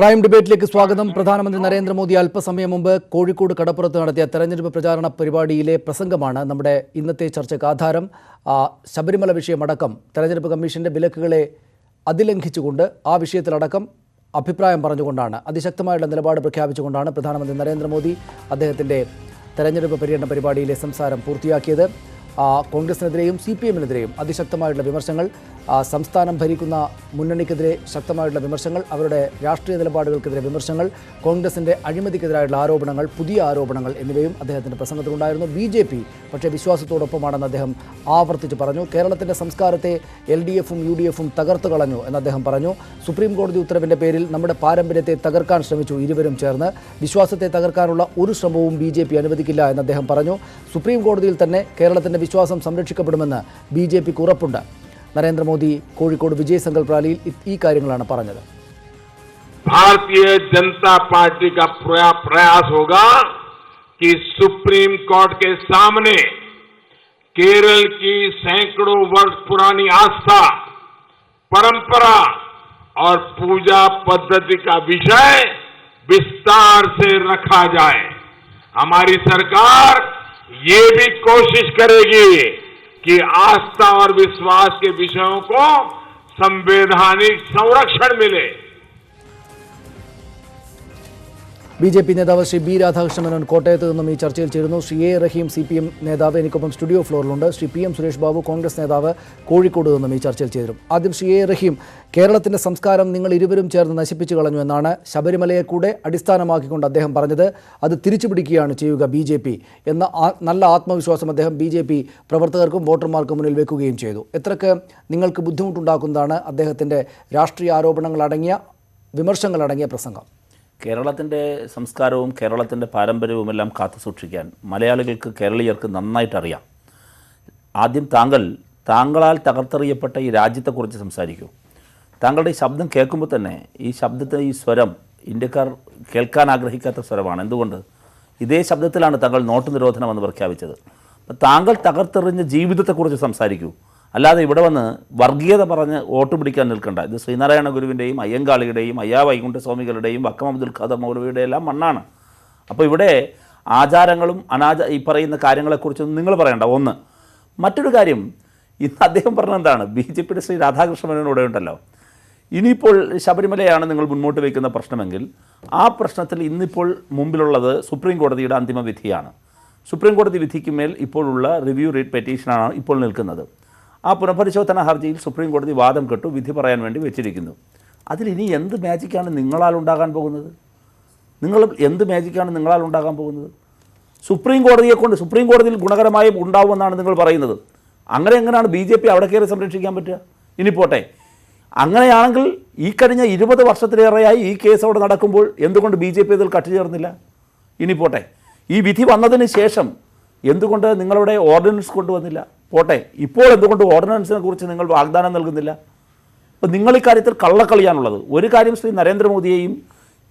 Prime ഡിബേറ്റിലേക്ക് സ്വാഗതം. പ്രധാനമന്ത്രി നരേന്ദ്രമോദി അല്പസമയം മുമ്പ് കോഴിക്കോട് കടപ്പുറത്ത് നടത്തിയ തെരഞ്ഞെടുപ്പ് പ്രചാരണ പരിപാടിയിലെ പ്രസംഗമാണ് നമ്മുടെ ഇന്നത്തെ ചർച്ചയ്ക്ക് ആധാരം. ശബരിമല വിഷയമടക്കം തെരഞ്ഞെടുപ്പ് കമ്മീഷന്റെ വിലക്കുകളെ അതിലംഘിച്ചുകൊണ്ട് ആ വിഷയത്തിലടക്കം അഭിപ്രായം പറഞ്ഞുകൊണ്ടാണ്, അതിശക്തമായുള്ള നിലപാട് പ്രഖ്യാപിച്ചുകൊണ്ടാണ് പ്രധാനമന്ത്രി നരേന്ദ്രമോദി അദ്ദേഹത്തിൻ്റെ തെരഞ്ഞെടുപ്പ് പര്യടന പരിപാടിയിലെ സംസാരം പൂർത്തിയാക്കിയത്. കോൺഗ്രസിനെതിരെയും CPM-നെതിരെയും അതിശക്തമായുള്ള വിമർശങ്ങൾ, സംസ്ഥാനം ഭരിക്കുന്ന മുന്നണിക്കെതിരെ ശക്തമായുള്ള വിമർശങ്ങൾ, അവരുടെ രാഷ്ട്രീയ നിലപാടുകൾക്കെതിരെ വിമർശങ്ങൾ, കോൺഗ്രസിൻ്റെ അഴിമതിക്കെതിരായുള്ള ആരോപണങ്ങൾ, പുതിയ ആരോപണങ്ങൾ എന്നിവയും അദ്ദേഹത്തിൻ്റെ പ്രസംഗത്തിലുണ്ടായിരുന്നു. BJP പക്ഷേ വിശ്വാസത്തോടൊപ്പമാണെന്ന് അദ്ദേഹം ആവർത്തിച്ച് പറഞ്ഞു. കേരളത്തിൻ്റെ സംസ്കാരത്തെ LDF-ഉം UDF-ഉം തകർത്തു കളഞ്ഞു എന്ന് അദ്ദേഹം പറഞ്ഞു. സുപ്രീം കോടതി ഉത്തരവിൻ്റെ പേരിൽ നമ്മുടെ പാരമ്പര്യത്തെ തകർക്കാൻ ശ്രമിച്ചു ഇരുവരും ചേർന്ന്. വിശ്വാസത്തെ തകർക്കാനുള്ള ഒരു ശ്രമവും BJP അനുവദിക്കില്ല എന്ന് അദ്ദേഹം പറഞ്ഞു. സുപ്രീം കോടതിയിൽ തന്നെ കേരളത്തിൻ്റെ വിശ്വാസം സംരക്ഷിക്കപ്പെടുമെന്ന് BJPക്ക് ഉറപ്പുണ്ട്. നരേന്ദ്രമോദി കോഴിക്കോട് വിജയ് സങ്കൽപ് റാലിയിൽ ഈ കാര്യങ്ങളാണ് പറഞ്ഞത്. भारतीय जनता पार्टी का प्रयास होगा कि सुप्रीम कोर्ट के सामने केरल की सैकड़ों वर्ष पुरानी आस्था, परंपरा और पूजा पद्धति का विषय विस्तार से रखा जाए. हमारी सरकार ये भी कोशिश करेगी कि आस्था और विश्वास के विषयों को संवैधानिक संरक्षण मिले. BJP നേതാവ് ശ്രീ B. രാധാകൃഷ്ണ മേനോൻ കോട്ടയത്ത് നിന്നും ഈ ചർച്ചയിൽ ചേരുന്നു. ശ്രീ A. റഹീം CPM നേതാവ് എനിക്കൊപ്പം സ്റ്റുഡിയോ ഫ്ലോറിലുണ്ട്. ശ്രീ PM സുരേഷ് ബാബു കോൺഗ്രസ് നേതാവ് കോഴിക്കോട് നിന്നും ഈ ചർച്ചയിൽ ചേരും. ആദ്യം ശ്രീ A. റഹീം, കേരളത്തിൻ്റെ സംസ്കാരം നിങ്ങൾ ഇരുവരും ചേർന്ന് നശിപ്പിച്ചു കളഞ്ഞു എന്നാണ് ശബരിമലയെ കൂടെ അടിസ്ഥാനമാക്കിക്കൊണ്ട് അദ്ദേഹം പറഞ്ഞത്. അത് തിരിച്ചുപിടിക്കുകയാണ് ചെയ്യുക BJP എന്ന നല്ല ആത്മവിശ്വാസം അദ്ദേഹം BJP പ്രവർത്തകർക്കും വോട്ടർമാർക്കും മുന്നിൽ വെക്കുകയും ചെയ്തു. എത്രക്ക് നിങ്ങൾക്ക് ബുദ്ധിമുട്ടുണ്ടാക്കുന്നതാണ് അദ്ദേഹത്തിൻ്റെ രാഷ്ട്രീയ ആരോപണങ്ങളടങ്ങിയ വിമർശങ്ങളടങ്ങിയ പ്രസംഗം? കേരളത്തിൻ്റെ സംസ്കാരവും കേരളത്തിൻ്റെ പാരമ്പര്യവുമെല്ലാം കാത്തു സൂക്ഷിക്കാൻ മലയാളികൾക്ക്, കേരളീയർക്ക് നന്നായിട്ടറിയാം. ആദ്യം താങ്കളാൽ തകർത്തെറിയപ്പെട്ട ഈ രാജ്യത്തെക്കുറിച്ച് സംസാരിക്കൂ. താങ്കളുടെ ഈ ശബ്ദം കേൾക്കുമ്പോൾ തന്നെ ഈ ശബ്ദത്തെ, ഈ സ്വരം ഇന്ത്യക്കാർ കേൾക്കാൻ ആഗ്രഹിക്കാത്ത സ്വരമാണ്. എന്തുകൊണ്ട്? ഇതേ ശബ്ദത്തിലാണ് താങ്കൾ നോട്ട് നിരോധനം എന്ന് പ്രഖ്യാപിച്ചത്. അപ്പോൾ താങ്കൾ തകർത്തെറിഞ്ഞ ജീവിതത്തെക്കുറിച്ച് സംസാരിക്കൂ. അല്ലാതെ ഇവിടെ വന്ന് വർഗീയത പറഞ്ഞ് വോട്ട് പിടിക്കാൻ നിൽക്കണ്ട. ഇത് ശ്രീനാരായണ ഗുരുവിൻ്റെയും അയ്യങ്കാളിയുടെയും അയ്യാ വൈകുണ്ഠ സ്വാമികളുടെയും വക്കം അബ്ദുൽ ഖാദർ മൗലവിയുടെ എല്ലാം മണ്ണാണ്. അപ്പോൾ ഇവിടെ ആചാരങ്ങളും ഈ പറയുന്ന കാര്യങ്ങളെക്കുറിച്ചൊന്നും നിങ്ങൾ പറയണ്ട. ഒന്ന്. മറ്റൊരു കാര്യം, ഇന്ന് അദ്ദേഹം പറഞ്ഞെന്താണ്, BJPയുടെ ശ്രീ രാധാകൃഷ്ണ മേനോൻ ഉണ്ടല്ലോ, ഇനിയിപ്പോൾ ശബരിമലയാണ് നിങ്ങൾ മുന്നോട്ട് വയ്ക്കുന്ന പ്രശ്നമെങ്കിൽ ആ പ്രശ്നത്തിൽ ഇന്നിപ്പോൾ മുമ്പിലുള്ളത് സുപ്രീം കോടതിയുടെ അന്തിമ വിധിയാണ്. സുപ്രീം കോടതി വിധിക്ക് മേൽ ഇപ്പോഴുള്ള റിവ്യൂ റീറ്റ് പെറ്റീഷനാണ് ഇപ്പോൾ നിൽക്കുന്നത്. ആ പുനഃപരിശോധന ഹർജിയിൽ സുപ്രീം കോടതി വാദം കേട്ടു, വിധി പറയാൻ വേണ്ടി വെച്ചിരിക്കുന്നു. അതിലിനി എന്ത് മാജിക്കാണ് നിങ്ങളാൽ ഉണ്ടാകാൻ പോകുന്നത്? എന്ത് മാജിക്കാണ് നിങ്ങളാൽ ഉണ്ടാകാൻ പോകുന്നത്? സുപ്രീം കോടതിയിൽ ഗുണകരമായി ഉണ്ടാവുമെന്നാണ് നിങ്ങൾ പറയുന്നത്. എങ്ങനെയാണ് BJP അവിടെ കയറി സംരക്ഷിക്കാൻ പറ്റുക? ഇനി പോട്ടെ, അങ്ങനെയാണെങ്കിൽ ഈ കഴിഞ്ഞ 20 വർഷത്തിലേറെയായി ഈ കേസ് അവിടെ നടക്കുമ്പോൾ എന്തുകൊണ്ട് BJP ഇതിൽ കട്ടുചേർന്നില്ല? ഇനി പോട്ടെ, ഈ വിധി വന്നതിന് ശേഷം എന്തുകൊണ്ട് നിങ്ങളുടെ ഓർഡിനൻസ് കൊണ്ടുവന്നില്ല? പോട്ടെ, ഇപ്പോൾ എന്തുകൊണ്ട് ഓർഡിനൻസിനെ കുറിച്ച് നിങ്ങൾ വാഗ്ദാനം നൽകുന്നില്ല? അപ്പോൾ നിങ്ങൾ ഇക്കാര്യത്തിൽ കള്ളക്കളിയാണുള്ളത്. ഒരു കാര്യം ശ്രീ നരേന്ദ്രമോദിയെയും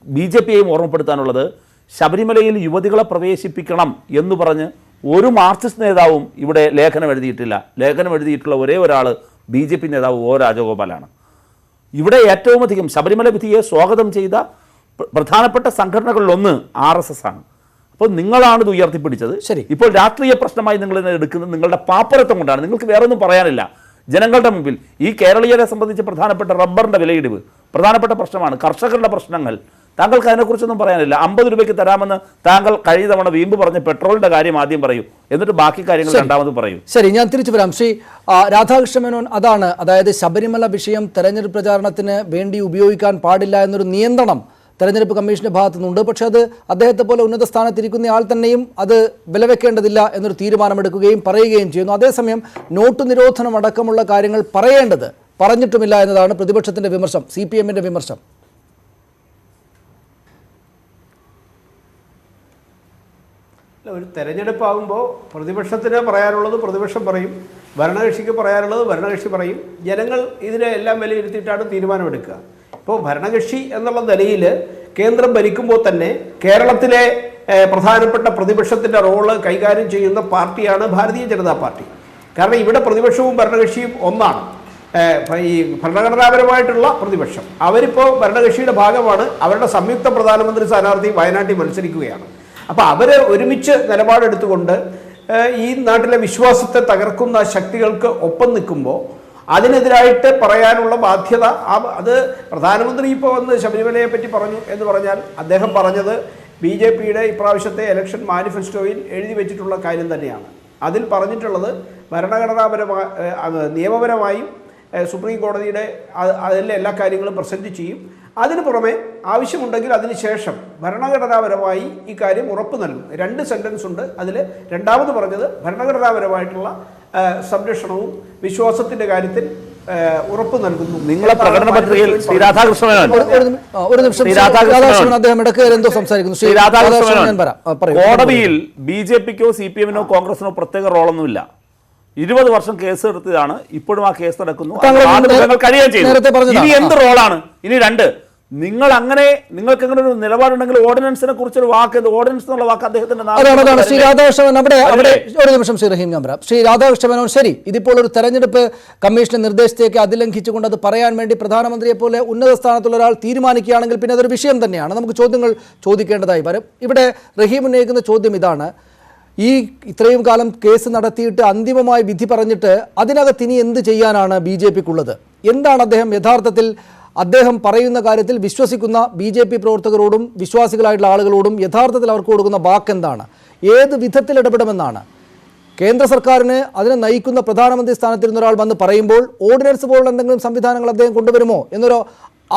BJPയെയും ഓർമ്മപ്പെടുത്താനുള്ളത്, ശബരിമലയിൽ യുവതികളെ പ്രവേശിപ്പിക്കണം എന്ന് പറഞ്ഞ് ഒരു മാർക്സിസ്റ്റ് നേതാവും ഇവിടെ ലേഖനം എഴുതിയിട്ടില്ല. ലേഖനം എഴുതിയിട്ടുള്ള ഒരേ ഒരാൾ BJP നേതാവ് O. രാജഗോപാലാണ്. ഇവിടെ ഏറ്റവും അധികം ശബരിമല വിധിയെ സ്വാഗതം ചെയ്ത പ്രധാനപ്പെട്ട സംഘടനകളിലൊന്ന് RSS ആണ്. അപ്പോൾ നിങ്ങളാണ് ഇത് ഉയർത്തിപ്പിടിച്ചത്. ശരി, ഇപ്പോൾ രാഷ്ട്രീയ പ്രശ്നമായി നിങ്ങൾ എടുക്കുന്നത് നിങ്ങളുടെ പാപ്പരത്വം കൊണ്ടാണ്. നിങ്ങൾക്ക് വേറെ ഒന്നും പറയാനില്ല. ജനങ്ങളുടെ മുമ്പിൽ ഈ കേരളീയരെ സംബന്ധിച്ച് പ്രധാനപ്പെട്ട റബ്ബറിൻ്റെ വിലയിടിവ് പ്രധാനപ്പെട്ട പ്രശ്നമാണ്. കർഷകരുടെ പ്രശ്നങ്ങൾ, താങ്കൾക്ക് അതിനെക്കുറിച്ചൊന്നും പറയാനില്ല. 50 രൂപയ്ക്ക് തരാമെന്ന് താങ്കൾ കഴിഞ്ഞ തവണ വീമ്പ് പറഞ്ഞ പെട്രോളിൻ്റെ കാര്യം ആദ്യം പറയൂ, എന്നിട്ട് ബാക്കി കാര്യങ്ങൾ രണ്ടാമത് പറയൂ. ശരി, ഞാൻ തിരിച്ചു വരാം. ശ്രീ രാധാകൃഷ്ണ മേനോൻ, അതായത് ശബരിമല വിഷയം തെരഞ്ഞെടുപ്പ് പ്രചാരണത്തിന് വേണ്ടി ഉപയോഗിക്കാൻ പാടില്ല എന്നൊരു നിയന്ത്രണം തെരഞ്ഞെടുപ്പ് കമ്മീഷന്റെ ഭാഗത്തു നിന്നുണ്ട്. പക്ഷേ അത് അദ്ദേഹത്തെ പോലെ ഉന്നത സ്ഥാനത്തിരിക്കുന്ന ആൾ തന്നെയും അത് വിലവെക്കേണ്ടതില്ല എന്നൊരു തീരുമാനമെടുക്കുകയും പറയുകയും ചെയ്യുന്നു. അതേസമയം നോട്ട് നിരോധനം അടക്കമുള്ള കാര്യങ്ങൾ പറഞ്ഞിട്ടുമില്ല എന്നതാണ് പ്രതിപക്ഷത്തിന്റെ വിമർശം, CPM-ന്റെ വിമർശം. ഒരു തെരഞ്ഞെടുപ്പാകുമ്പോൾ പ്രതിപക്ഷത്തിന് പറയാനുള്ളത് പ്രതിപക്ഷം പറയും, ഭരണകക്ഷിക്ക് പറയാനുള്ളത് ഭരണകക്ഷി പറയും. ജനങ്ങൾ ഇതിനെ എല്ലാം വിലയിരുത്തിയിട്ടാണ് തീരുമാനമെടുക്കുക. ഇപ്പോൾ ഭരണകക്ഷി എന്നുള്ള നിലയിൽ കേന്ദ്രം ഭരിക്കുമ്പോൾ തന്നെ കേരളത്തിലെ പ്രധാനപ്പെട്ട പ്രതിപക്ഷത്തിൻ്റെ റോള് കൈകാര്യം ചെയ്യുന്ന പാർട്ടിയാണ് ഭാരതീയ ജനതാ പാർട്ടി. കാരണം ഇവിടെ പ്രതിപക്ഷവും ഭരണകക്ഷിയും ഒന്നാണ്. ഈ ഭരണഘടനാപരമായിട്ടുള്ള പ്രതിപക്ഷം അവരിപ്പോൾ ഭരണകക്ഷിയുടെ ഭാഗമാണ്. അവരുടെ സംയുക്ത പ്രധാനമന്ത്രി സ്ഥാനാർത്ഥി വയനാട്ടിൽ മത്സരിക്കുകയാണ്. അപ്പോൾ അവർ ഒരുമിച്ച് നിലപാടെടുത്തുകൊണ്ട് ഈ നാട്ടിലെ വിശ്വാസത്തെ തകർക്കുന്ന ശക്തികൾക്ക് ഒപ്പം നിൽക്കുമ്പോൾ അതിനെതിരായിട്ട് പറയാനുള്ള ബാധ്യത അത് പ്രധാനമന്ത്രി ഇപ്പോൾ വന്ന് ശബരിമലയെ പറ്റി പറഞ്ഞു എന്ന് പറഞ്ഞാൽ അദ്ദേഹം പറഞ്ഞത് BJPയുടെ ഇപ്രാവശ്യത്തെ ഇലക്ഷൻ മാനിഫെസ്റ്റോയിൽ എഴുതി വെച്ചിട്ടുള്ള കാര്യം തന്നെയാണ്. അതിൽ പറഞ്ഞിട്ടുള്ളത് ഭരണഘടനാപരമായി നിയമപരമായും സുപ്രീം കോടതിയുടെ അതിലെ എല്ലാ കാര്യങ്ങളും പ്രസൻറ്റ് ചെയ്യും. അതിന് പുറമെ ആവശ്യമുണ്ടെങ്കിൽ അതിനുശേഷം ഭരണഘടനാപരമായി ഈ കാര്യം ഉറപ്പ് നൽകും. 2 സെൻറ്റൻസ് ഉണ്ട്. അതിൽ രണ്ടാമത് പറഞ്ഞത് ഭരണഘടനാപരമായിട്ടുള്ള സംരക്ഷണവും വിശ്വാസത്തിൻ്റെ കാര്യത്തിൽ ഉറപ്പ് നൽകുന്നു. നിങ്ങളെ പ്രകടന പത്രികയിൽ ശ്രീ രാധാകൃഷ്ണൻ അദ്ദേഹം ഇടയ്ക്ക് എന്തോ സംസാരിക്കുന്നു. കോടതിയിൽ BJPക്കോ CPM-നോ കോൺഗ്രസിനോ പ്രത്യേക റോളൊന്നുമില്ല. 20 വർഷം കേസ് എടുത്തതാണ്. ഇപ്പോഴും ആ കേസ് നടക്കുന്നു. കഴിയുകയും ചെയ്തു. ഇനി എന്ത് റോളാണ്? ഇനി 2, നിങ്ങൾക്ക് അങ്ങനെ ഒരു നിലപാടുണ്ടെങ്കിൽ ഓർഡിനൻസിനെ കുറിച്ചൊരു വാക്ക്, ഓർഡിനൻസ് എന്നുള്ള വാക്ക് അദ്ദേഹത്തിന്റെ അതാണ് ശ്രീ രാധാകൃഷ്ണൻ അവിടെ ഒരു നിമിഷം ശ്രീ റഹീം ഞാൻ പറയാം. ശ്രീ രാധാകൃഷ്ണൻ ശരി, ഇതിപ്പോൾ ഒരു തെരഞ്ഞെടുപ്പ് കമ്മീഷന്റെ നിർദ്ദേശത്തേക്ക് അതിലംഘിച്ചുകൊണ്ട് അത് പറയാൻ വേണ്ടി പ്രധാനമന്ത്രിയെ പോലെ ഉന്നത സ്ഥാനത്തുള്ള ഒരാൾ തീരുമാനിക്കുകയാണെങ്കിൽ പിന്നെ അതൊരു വിഷയം തന്നെയാണ്. നമുക്ക് ചോദ്യങ്ങൾ ചോദിക്കേണ്ടതായി വരും. ഇവിടെ റഹീം ഉന്നയിക്കുന്ന ചോദ്യം ഇതാണ്: ഈ ഇത്രയും കാലം കേസ് നടത്തിയിട്ട് അന്തിമമായി വിധി പറഞ്ഞിട്ട് അതിനകത്ത് ഇനി എന്ത് ചെയ്യാനാണ് BJPക്കുള്ളത്? എന്താണ് അദ്ദേഹം യഥാർത്ഥത്തിൽ അദ്ദേഹം പറയുന്ന കാര്യത്തിൽ വിശ്വസിക്കുന്ന BJP പ്രവർത്തകരോടും വിശ്വാസികളായിട്ടുള്ള ആളുകളോടും യഥാർത്ഥത്തിൽ അവർക്ക് കൊടുക്കുന്ന വാക്കെന്താണ്? ഏത് വിധത്തിൽ ഇടപെടുമെന്നാണ്? കേന്ദ്ര സർക്കാരിന് അതിനെ നയിക്കുന്ന പ്രധാനമന്ത്രി സ്ഥാനത്തിരുന്ന ഒരാൾ വന്ന് പറയുമ്പോൾ ഓർഡിനൻസ് പോലുള്ള എന്തെങ്കിലും സംവിധാനങ്ങൾ അദ്ദേഹം കൊണ്ടുവരുമോ എന്നൊരു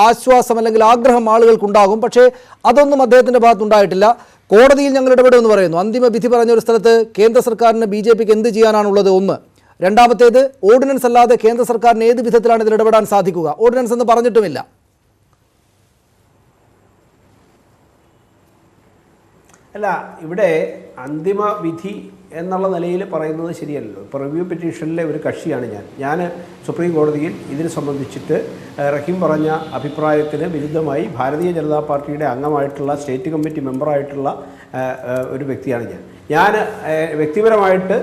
ആശ്വാസം അല്ലെങ്കിൽ ആഗ്രഹം ആളുകൾക്കുണ്ടാകും. പക്ഷേ അതൊന്നും അദ്ദേഹത്തിൻ്റെ ഭാഗത്തുണ്ടായിട്ടില്ല. കോടതിയിൽ ഞങ്ങൾ ഇടപെടുമെന്ന് പറയുന്നു. അന്തിമ വിധി പറഞ്ഞ ഒരു സ്ഥലത്ത് കേന്ദ്ര സർക്കാരിന് BJPക്ക് എന്ത് ചെയ്യാനാണുള്ളത്? ഒന്ന്. രണ്ടാമത്തേത്, ഓർഡിനൻസ് അല്ലാതെ കേന്ദ്ര സർക്കാരിന് ഏത് വിധത്തിലാണ് ഇതിൽ ഇടപെടാൻ സാധിക്കുക? ഓർഡിനൻസ് എന്ന് പറഞ്ഞിട്ടുമില്ല. അല്ല, ഇവിടെ അന്തിമ വിധി എന്നുള്ള നിലയിൽ പറയുന്നത് ശരിയല്ലല്ലോ. ഇപ്പോൾ റിവ്യൂ പെറ്റീഷനിലെ ഒരു കക്ഷിയാണ് ഞാൻ സുപ്രീം കോടതിയിൽ ഇതിനെ സംബന്ധിച്ചിട്ട് റഹീം പറഞ്ഞ അഭിപ്രായത്തിന് വിരുദ്ധമായി ഭാരതീയ ജനതാ പാർട്ടിയുടെ അംഗമായിട്ടുള്ള സ്റ്റേറ്റ് കമ്മിറ്റി മെമ്പറായിട്ടുള്ള ഒരു വ്യക്തിയാണ് ഞാൻ വ്യക്തിപരമായിട്ട്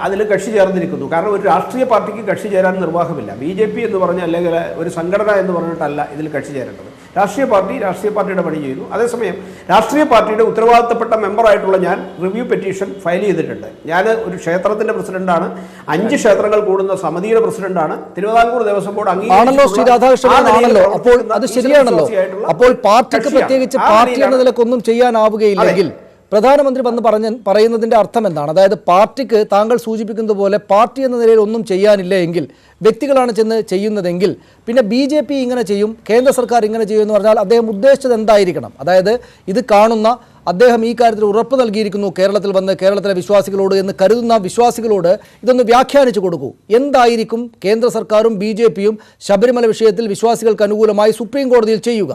അതിൽ കക്ഷി ചേർന്നിരിക്കുന്നു. കാരണം ഒരു രാഷ്ട്രീയ പാർട്ടിക്ക് കക്ഷി ചേരാൻ നിർവാഹമില്ല. BJP എന്ന് പറഞ്ഞ അല്ലെങ്കിൽ ഒരു സംഘടന എന്ന് പറഞ്ഞിട്ടല്ല ഇതിൽ കക്ഷി ചേരേണ്ടത്. രാഷ്ട്രീയ പാർട്ടിയുടെ പണി ചെയ്യുന്നു. അതേസമയം രാഷ്ട്രീയ പാർട്ടിയുടെ ഉത്തരവാദിത്തപ്പെട്ട മെമ്പറായിട്ടുള്ള ഞാൻ റിവ്യൂ പെറ്റീഷൻ ഫയൽ ചെയ്തിട്ടുണ്ട്. ഞാൻ ഒരു ക്ഷേത്രത്തിൻ്റെ പ്രസിഡന്റാണ്. 5 ക്ഷേത്രങ്ങൾ കൂടുന്ന സമിതിയുടെ പ്രസിഡന്റാണ്. തിരുവിതാംകൂർ ദേവസ്വം ബോർഡ് ആണല്ലോ ശ്രീ രാധാകൃഷ്ണൻ ആണല്ലോ. അപ്പോൾ അത് ശരിയാണല്ലോ. അപ്പോൾ പാർട്ടിക്ക് പ്രത്യേകിച്ച് പാർട്ടി എന്ന നിലക്കൊന്നും ചെയ്യാനാവുകയില്ലെങ്കിൽ പ്രധാനമന്ത്രി വന്ന് പറയുന്നതിൻ്റെ അർത്ഥം എന്താണ്? അതായത് പാർട്ടിക്ക് താങ്കൾ സൂചിപ്പിക്കുന്നത് പോലെ പാർട്ടി എന്ന നിലയിൽ ഒന്നും ചെയ്യാനില്ല എങ്കിൽ, വ്യക്തികളാണ് ചെന്ന് ചെയ്യുന്നതെങ്കിൽ പിന്നെ BJP ഇങ്ങനെ ചെയ്യും, കേന്ദ്ര സർക്കാർ ഇങ്ങനെ ചെയ്യും എന്ന് പറഞ്ഞാൽ അദ്ദേഹം ഉദ്ദേശിച്ചത് എന്തായിരിക്കണം? അതായത് ഇത് കാണുന്ന അദ്ദേഹം ഈ കാര്യത്തിൽ ഉറപ്പ് നൽകിയിരിക്കുന്നു കേരളത്തിൽ വന്ന് കേരളത്തിലെ വിശ്വാസികളോട് എന്ന് കരുതുന്ന വിശ്വാസികളോട് ഇതൊന്ന് വ്യാഖ്യാനിച്ചു കൊടുക്കൂ. എന്തായിരിക്കും കേന്ദ്ര സർക്കാരും BJPയും ശബരിമല വിഷയത്തിൽ വിശ്വാസികൾക്ക് അനുകൂലമായി സുപ്രീം കോടതിയിൽ ചെയ്യുക?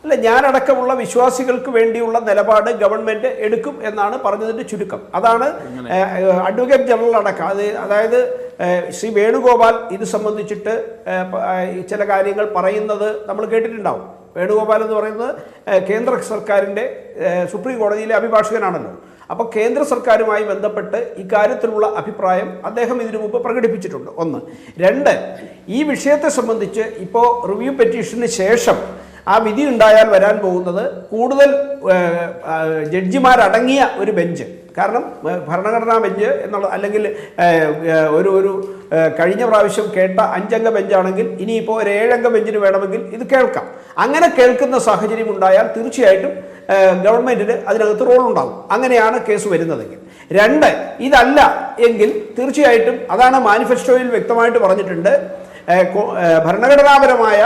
അല്ല, ഞാനടക്കമുള്ള വിശ്വാസികൾക്ക് വേണ്ടിയുള്ള നിലപാട് ഗവൺമെൻറ് എടുക്കും എന്നാണ് പറഞ്ഞതിൻ്റെ ചുരുക്കം. അതാണ് അഡ്വക്കേറ്റ് ജനറൽ അടക്കം അതായത് ശ്രീ വേണുഗോപാൽ ഇത് സംബന്ധിച്ചിട്ട് ചില കാര്യങ്ങൾ പറയുന്നത് നമ്മൾ കേട്ടിട്ടുണ്ടാവും. വേണുഗോപാൽ എന്ന് പറയുന്നത് കേന്ദ്ര സർക്കാരിൻ്റെ സുപ്രീം കോടതിയിലെ അഭിഭാഷകനാണല്ലോ. അപ്പോൾ കേന്ദ്ര സർക്കാരുമായി ബന്ധപ്പെട്ട് ഇക്കാര്യത്തിലുള്ള അഭിപ്രായം അദ്ദേഹം ഇതിനു മുമ്പ് പ്രകടിപ്പിച്ചിട്ടുണ്ട്. 1. 2, ഈ വിഷയത്തെ സംബന്ധിച്ച് ഇപ്പോൾ റിവ്യൂ പെറ്റീഷന് ശേഷം ആ വിധി ഉണ്ടായാൽ വരാൻ പോകുന്നത് കൂടുതൽ ജഡ്ജിമാരടങ്ങിയ ഒരു ബെഞ്ച്. കാരണം ഭരണഘടനാ ബെഞ്ച് എന്നുള്ള അല്ലെങ്കിൽ ഒരു കഴിഞ്ഞ പ്രാവശ്യം കേട്ട 5 അംഗ ബെഞ്ചാണെങ്കിൽ ഇനിയിപ്പോൾ ഒരു 7 അംഗ ബെഞ്ചിന് വേണമെങ്കിൽ ഇത് കേൾക്കാം. അങ്ങനെ കേൾക്കുന്ന സാഹചര്യം ഉണ്ടായാൽ തീർച്ചയായിട്ടും ഗവൺമെൻറ്റിന് അതിനകത്ത് റോളുണ്ടാകും. അങ്ങനെയാണ് കേസ് വരുന്നതെങ്കിൽ. 2, ഇതല്ല എങ്കിൽ തീർച്ചയായിട്ടും അതാണ് മാനിഫെസ്റ്റോയിൽ വ്യക്തമായിട്ട് പറഞ്ഞിട്ടുണ്ട്, ഭരണഘടനാപരമായ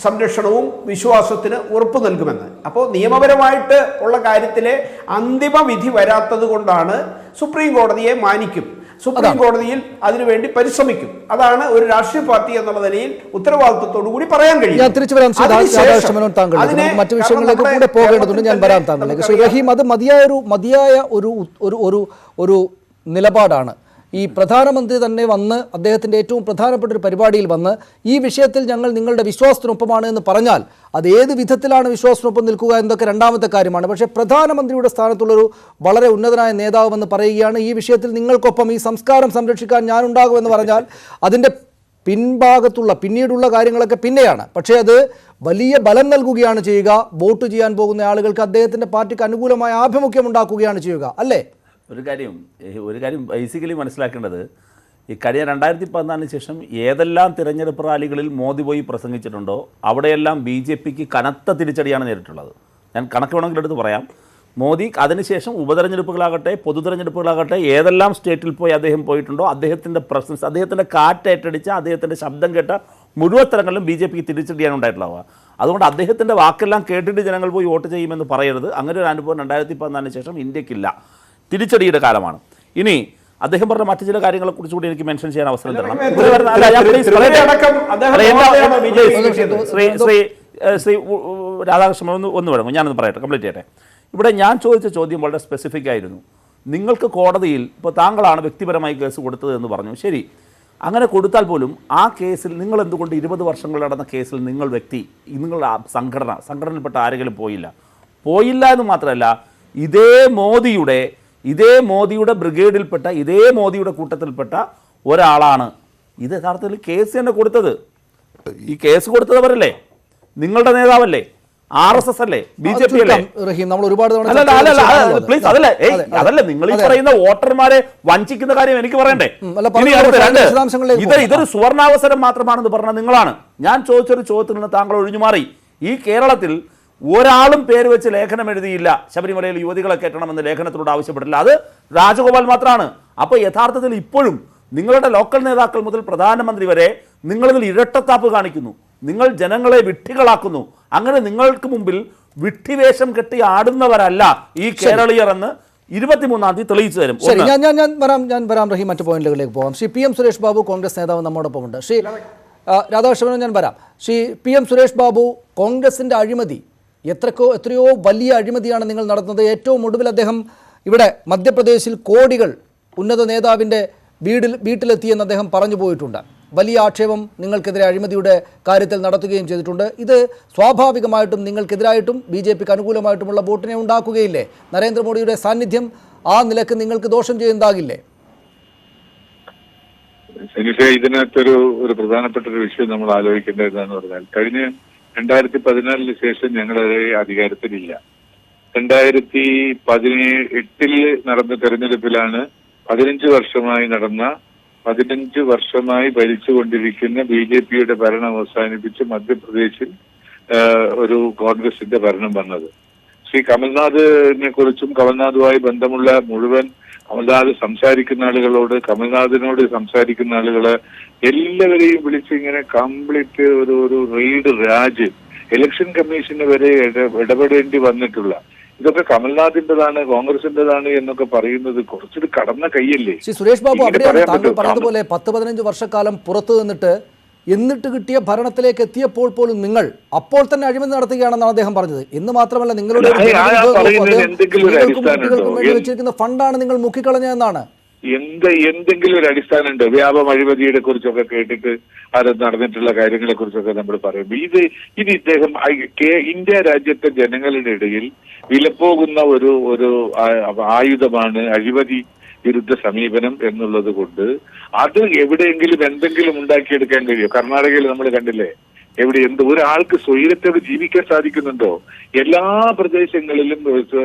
സംരക്ഷണവും വിശ്വാസത്തിന് ഉറപ്പ് നൽകുമെന്ന്. അപ്പോൾ നിയമപരമായിട്ട് ഉള്ള കാര്യത്തിലെ അന്തിമ വിധി വരാത്തത് കൊണ്ടാണ് സുപ്രീം കോടതിയെ മാനിക്കും, സുപ്രീം കോടതിയിൽ അതിനുവേണ്ടി പരിശ്രമിക്കും. അതാണ് ഒരു രാഷ്ട്രീയ പാർട്ടി എന്നുള്ള നിലയിൽ ഉത്തരവാദിത്വത്തോടു കൂടി പറയാൻ കഴിയും. മറ്റു വിഷയങ്ങളിലേക്ക് കൂടെ പോകേണ്ടതുണ്ട്. ഞാൻ വരാൻ താങ്കളിലേക്ക്. ശ്രീ റഹീം, അത് മതിയായ ഒരു നിലപാടാണ്. ഈ പ്രധാനമന്ത്രി തന്നെ വന്ന് അദ്ദേഹത്തിൻ്റെ ഏറ്റവും പ്രധാനപ്പെട്ട ഒരു പരിപാടിയിൽ വന്ന് ഈ വിഷയത്തിൽ ഞങ്ങൾ നിങ്ങളുടെ വിശ്വാസത്തിനൊപ്പമാണ് എന്ന് പറഞ്ഞാൽ അത് ഏത് വിധത്തിലാണ് വിശ്വാസത്തിനൊപ്പം നിൽക്കുക എന്നതൊക്കെ രണ്ടാമത്തെ കാര്യമാണ്. പക്ഷേ പ്രധാനമന്ത്രിയുടെ സ്ഥാനത്തുള്ളൊരു വളരെ ഉന്നതനായ നേതാവെന്ന് പറയുകയാണ് ഈ വിഷയത്തിൽ നിങ്ങൾക്കൊപ്പം ഈ സംസ്കാരം സംരക്ഷിക്കാൻ ഞാനുണ്ടാകുമെന്ന് പറഞ്ഞാൽ അതിൻ്റെ പിന്നീടുള്ള കാര്യങ്ങളൊക്കെ പിന്നെയാണ്. പക്ഷേ അത് വലിയ ബലം നൽകുകയാണ് ചെയ്യുക. വോട്ട് ചെയ്യാൻ പോകുന്ന ആളുകൾക്ക് അദ്ദേഹത്തിൻ്റെ പാർട്ടിക്ക് അനുകൂലമായ ആഭിമുഖ്യം ഉണ്ടാക്കുകയാണ് ചെയ്യുക, അല്ലേ? ഒരു കാര്യം ബേസിക്കലി മനസ്സിലാക്കേണ്ടത്, ഈ കഴിഞ്ഞ 2014 ശേഷം ഏതെല്ലാം തിരഞ്ഞെടുപ്പ് റാലികളിൽ മോദി പോയി പ്രസംഗിച്ചിട്ടുണ്ടോ അവിടെയെല്ലാം BJPക്ക് കനത്ത തിരിച്ചടിയാണ് നേരിട്ടുള്ളത്. ഞാൻ കണക്ക് വേണമെങ്കിൽ എടുത്ത് പറയാം. മോദി അതിനുശേഷം ഉപതെരഞ്ഞെടുപ്പുകളാകട്ടെ പൊതു തെരഞ്ഞെടുപ്പുകളാകട്ടെ ഏതെല്ലാം സ്റ്റേറ്റിൽ പോയി അദ്ദേഹം പോയിട്ടുണ്ടോ അദ്ദേഹത്തിൻ്റെ പ്രസൻസ്, അദ്ദേഹത്തിൻ്റെ കാറ്റേറ്റടിച്ച അദ്ദേഹത്തിൻ്റെ ശബ്ദം കേട്ട മുഴുവൻ സ്ഥലങ്ങളിലും BJPക്ക് തിരിച്ചടിയാണ് ഉണ്ടായിട്ടുള്ളത്. അതുകൊണ്ട് അദ്ദേഹത്തിൻ്റെ വാക്കെല്ലാം കേട്ടിട്ട് ജനങ്ങൾ പോയി വോട്ട് ചെയ്യുമെന്ന് പറയരുത്. അങ്ങനെ ഒരു അനുഭവം 2014 ശേഷം ഇന്ത്യക്കില്ല. തിരിച്ചടിയുടെ കാലമാണ്. ഇനി അദ്ദേഹം പറഞ്ഞ മറ്റു ചില കാര്യങ്ങളെക്കുറിച്ച് കൂടി എനിക്ക് മെൻഷൻ ചെയ്യാൻ അവസരം തരണം. ശ്രീ രാധാകൃഷ്ണൻ ഒന്ന് വേണം, ഞാനൊന്ന് പറയട്ടെ, കംപ്ലീറ്റ് ചെയ്യട്ടെ. ഇവിടെ ഞാൻ ചോദിച്ച ചോദ്യം വളരെ സ്പെസിഫിക് ആയിരുന്നു. നിങ്ങൾക്ക് കോടതിയിൽ ഇപ്പോൾ താങ്കളാണ് വ്യക്തിപരമായി കേസ് കൊടുത്തത് എന്ന് പറഞ്ഞു. ശരി, അങ്ങനെ കൊടുത്താൽ പോലും ആ കേസിൽ നിങ്ങൾ എന്തുകൊണ്ട് 20 വർഷങ്ങൾ നടന്ന കേസിൽ നിങ്ങൾ സംഘടനയിൽപ്പെട്ട ആരെങ്കിലും പോയില്ല എന്ന് മാത്രമല്ല, ഇതേ മോദിയുടെ ബ്രിഗേഡിൽപ്പെട്ട ഇതേ മോദിയുടെ കൂട്ടത്തിൽപ്പെട്ട ഒരാളാണ് ഇത് യഥാർത്ഥത്തിൽ കേസ് തന്നെ കൊടുത്തത്. ഈ കേസ് കൊടുത്തവരല്ലേ? നിങ്ങളുടെ നേതാവല്ലേ? RSS അല്ലേ? BJP അല്ലേ? പ്ലീസ്, അതല്ല നിങ്ങൾ ഈ പറയുന്ന വോട്ടർമാരെ വഞ്ചിക്കുന്ന കാര്യം എനിക്ക് പറയണ്ടേ? ഇതൊരു സുവർണാവസരം മാത്രമാണെന്ന് പറഞ്ഞ നിങ്ങളാണ്. ഞാൻ ചോദിച്ചൊരു ചോദ്യത്തിൽ നിന്ന് താങ്കൾ ഒഴിഞ്ഞുമാറി. ഈ കേരളത്തിൽ ഒരാളും പേര് വെച്ച് ലേഖനം എഴുതിയില്ല ശബരിമലയിൽ യുവതികളെ കയറ്റണമെന്ന് ലേഖനത്തിലൂടെ ആവശ്യപ്പെട്ടില്ല. അത് രാജഗോപാൽ മാത്രമാണ്. അപ്പോൾ യഥാർത്ഥത്തിൽ ഇപ്പോഴും നിങ്ങളുടെ ലോക്കൽ നേതാക്കൾ മുതൽ പ്രധാനമന്ത്രി വരെ നിങ്ങളിതിൽ ഇരട്ടത്താപ്പ് കാണിക്കുന്നു. നിങ്ങൾ ജനങ്ങളെ വിഡ്ഢികളാക്കുന്നു. അങ്ങനെ നിങ്ങൾക്ക് മുമ്പിൽ വിഡ്ഢിവേഷം കെട്ടി ആടുന്നവരല്ല ഈ കേരളീയർ എന്ന് 23-ാം തീയതി തെളിയിച്ചു തരും. ഞാൻ വരാം റഹീം, മറ്റു പോയിന്റുകളിലേക്ക് പോകാം. ശ്രീ PM സുരേഷ് ബാബു കോൺഗ്രസ് നേതാവ് നമ്മോടൊപ്പം ഉണ്ട്. ശ്രീ രാധാകൃഷ്ണൻ, ഞാൻ വരാം. ശ്രീ PM സുരേഷ് ബാബു, കോൺഗ്രസിൻ്റെ അഴിമതി എത്രയോ വലിയ അഴിമതിയാണ് നിങ്ങൾ നടത്തുന്നത്. ഏറ്റവും ഒടുവിൽ അദ്ദേഹം ഇവിടെ മധ്യപ്രദേശിൽ കോടികൾ ഉന്നത നേതാവിൻ്റെ വീട്ടിലെത്തിയെന്ന് അദ്ദേഹം പറഞ്ഞു പോയിട്ടുണ്ട്. വലിയ ആക്ഷേപം നിങ്ങൾക്കെതിരെ അഴിമതിയുടെ കാര്യത്തിൽ നടത്തുകയും ചെയ്തിട്ടുണ്ട്. ഇത് സ്വാഭാവികമായിട്ടും നിങ്ങൾക്കെതിരായിട്ടും BJPക്ക് അനുകൂലമായിട്ടുമുള്ള വോട്ടിനെ ഉണ്ടാക്കുകയില്ലേ? നരേന്ദ്രമോദിയുടെ സാന്നിധ്യം ആ നിലക്ക് നിങ്ങൾക്ക് ദോഷം ചെയ്യുന്നതാകില്ലേ? ഇതിനകത്തൊരു പ്രധാനപ്പെട്ട ഒരു വിഷയം നമ്മൾ ആലോചിക്കേണ്ടതെന്ന് പറഞ്ഞാൽ, കഴിഞ്ഞ 2014 ശേഷം ഞങ്ങളത് അധികാരത്തിലില്ല. 2018 നടന്ന തെരഞ്ഞെടുപ്പിലാണ് 15 വർഷമായി ഭരിച്ചുകൊണ്ടിരിക്കുന്ന BJPയുടെ ഭരണം അവസാനിപ്പിച്ച് മധ്യപ്രദേശിൽ ഒരു കോൺഗ്രസിന്റെ ഭരണം വന്നത്. ശ്രീ കമൽനാഥിനെ കുറിച്ചും കമൽനാഥുമായി ബന്ധമുള്ള മുഴുവൻ കമൽനാഥ് സംസാരിക്കുന്ന ആളുകളോട്, കമൽനാഥിനോട് സംസാരിക്കുന്ന ആളുകള് എല്ലാവരെയും വിളിച്ച് ഇങ്ങനെ കംപ്ലീറ്റ് ഒരു രാജ് ഇലക്ഷൻ കമ്മീഷന് വരെ ഇടപെടേണ്ടി വന്നിട്ടുള്ള, ഇതൊക്കെ കമൽനാഥിന്റേതാണ് കോൺഗ്രസിന്റേതാണ് എന്നൊക്കെ പറയുന്നത് കുറച്ചൊരു കടന്ന കൈയല്ലേ? ശ്രീ സുരേഷ് ബാബു, അവിടെയാണ് താങ്കൾ പറഞ്ഞതുപോലെ 10-15 വർഷക്കാലം പുറത്തു എന്നിട്ട് കിട്ടിയ ഭരണത്തിലേക്ക് എത്തിയപ്പോൾ പോലും നിങ്ങൾ അപ്പോൾ തന്നെ അഴിമതി നടത്തുകയാണെന്നാണ് അദ്ദേഹം പറഞ്ഞത്. എന്ന് മാത്രമല്ല, നിങ്ങളുടെ വെച്ചിരിക്കുന്ന ഫണ്ടാണ് നിങ്ങൾ മുക്കിക്കളഞ്ഞതെന്നാണ്. എന്തെങ്കിലും ഒരു അടിസ്ഥാനമുണ്ടോ? വ്യാപം അഴിമതിയെ കുറിച്ചൊക്കെ കേട്ടിട്ട് അത് നടന്നിട്ടുള്ള കാര്യങ്ങളെ കുറിച്ചൊക്കെ നമ്മൾ പറയും. ഇത് ഇദ്ദേഹം ഇന്ത്യ രാജ്യത്തെ ജനങ്ങളുടെ ഇടയിൽ വിലപ്പോകുന്ന ഒരു ആയുധമാണ് അഴിമതി വിരുദ്ധ സമീപനം എന്നുള്ളത് കൊണ്ട് അത് എവിടെയെങ്കിലും എന്തെങ്കിലും ഉണ്ടാക്കിയെടുക്കാൻ കഴിയും. കർണാടകയിൽ നമ്മൾ കണ്ടില്ലേ, ഒരാൾക്ക് സ്വൈരത്തോട് ജീവിക്കാൻ സാധിക്കുന്നുണ്ടോ? എല്ലാ പ്രദേശങ്ങളിലും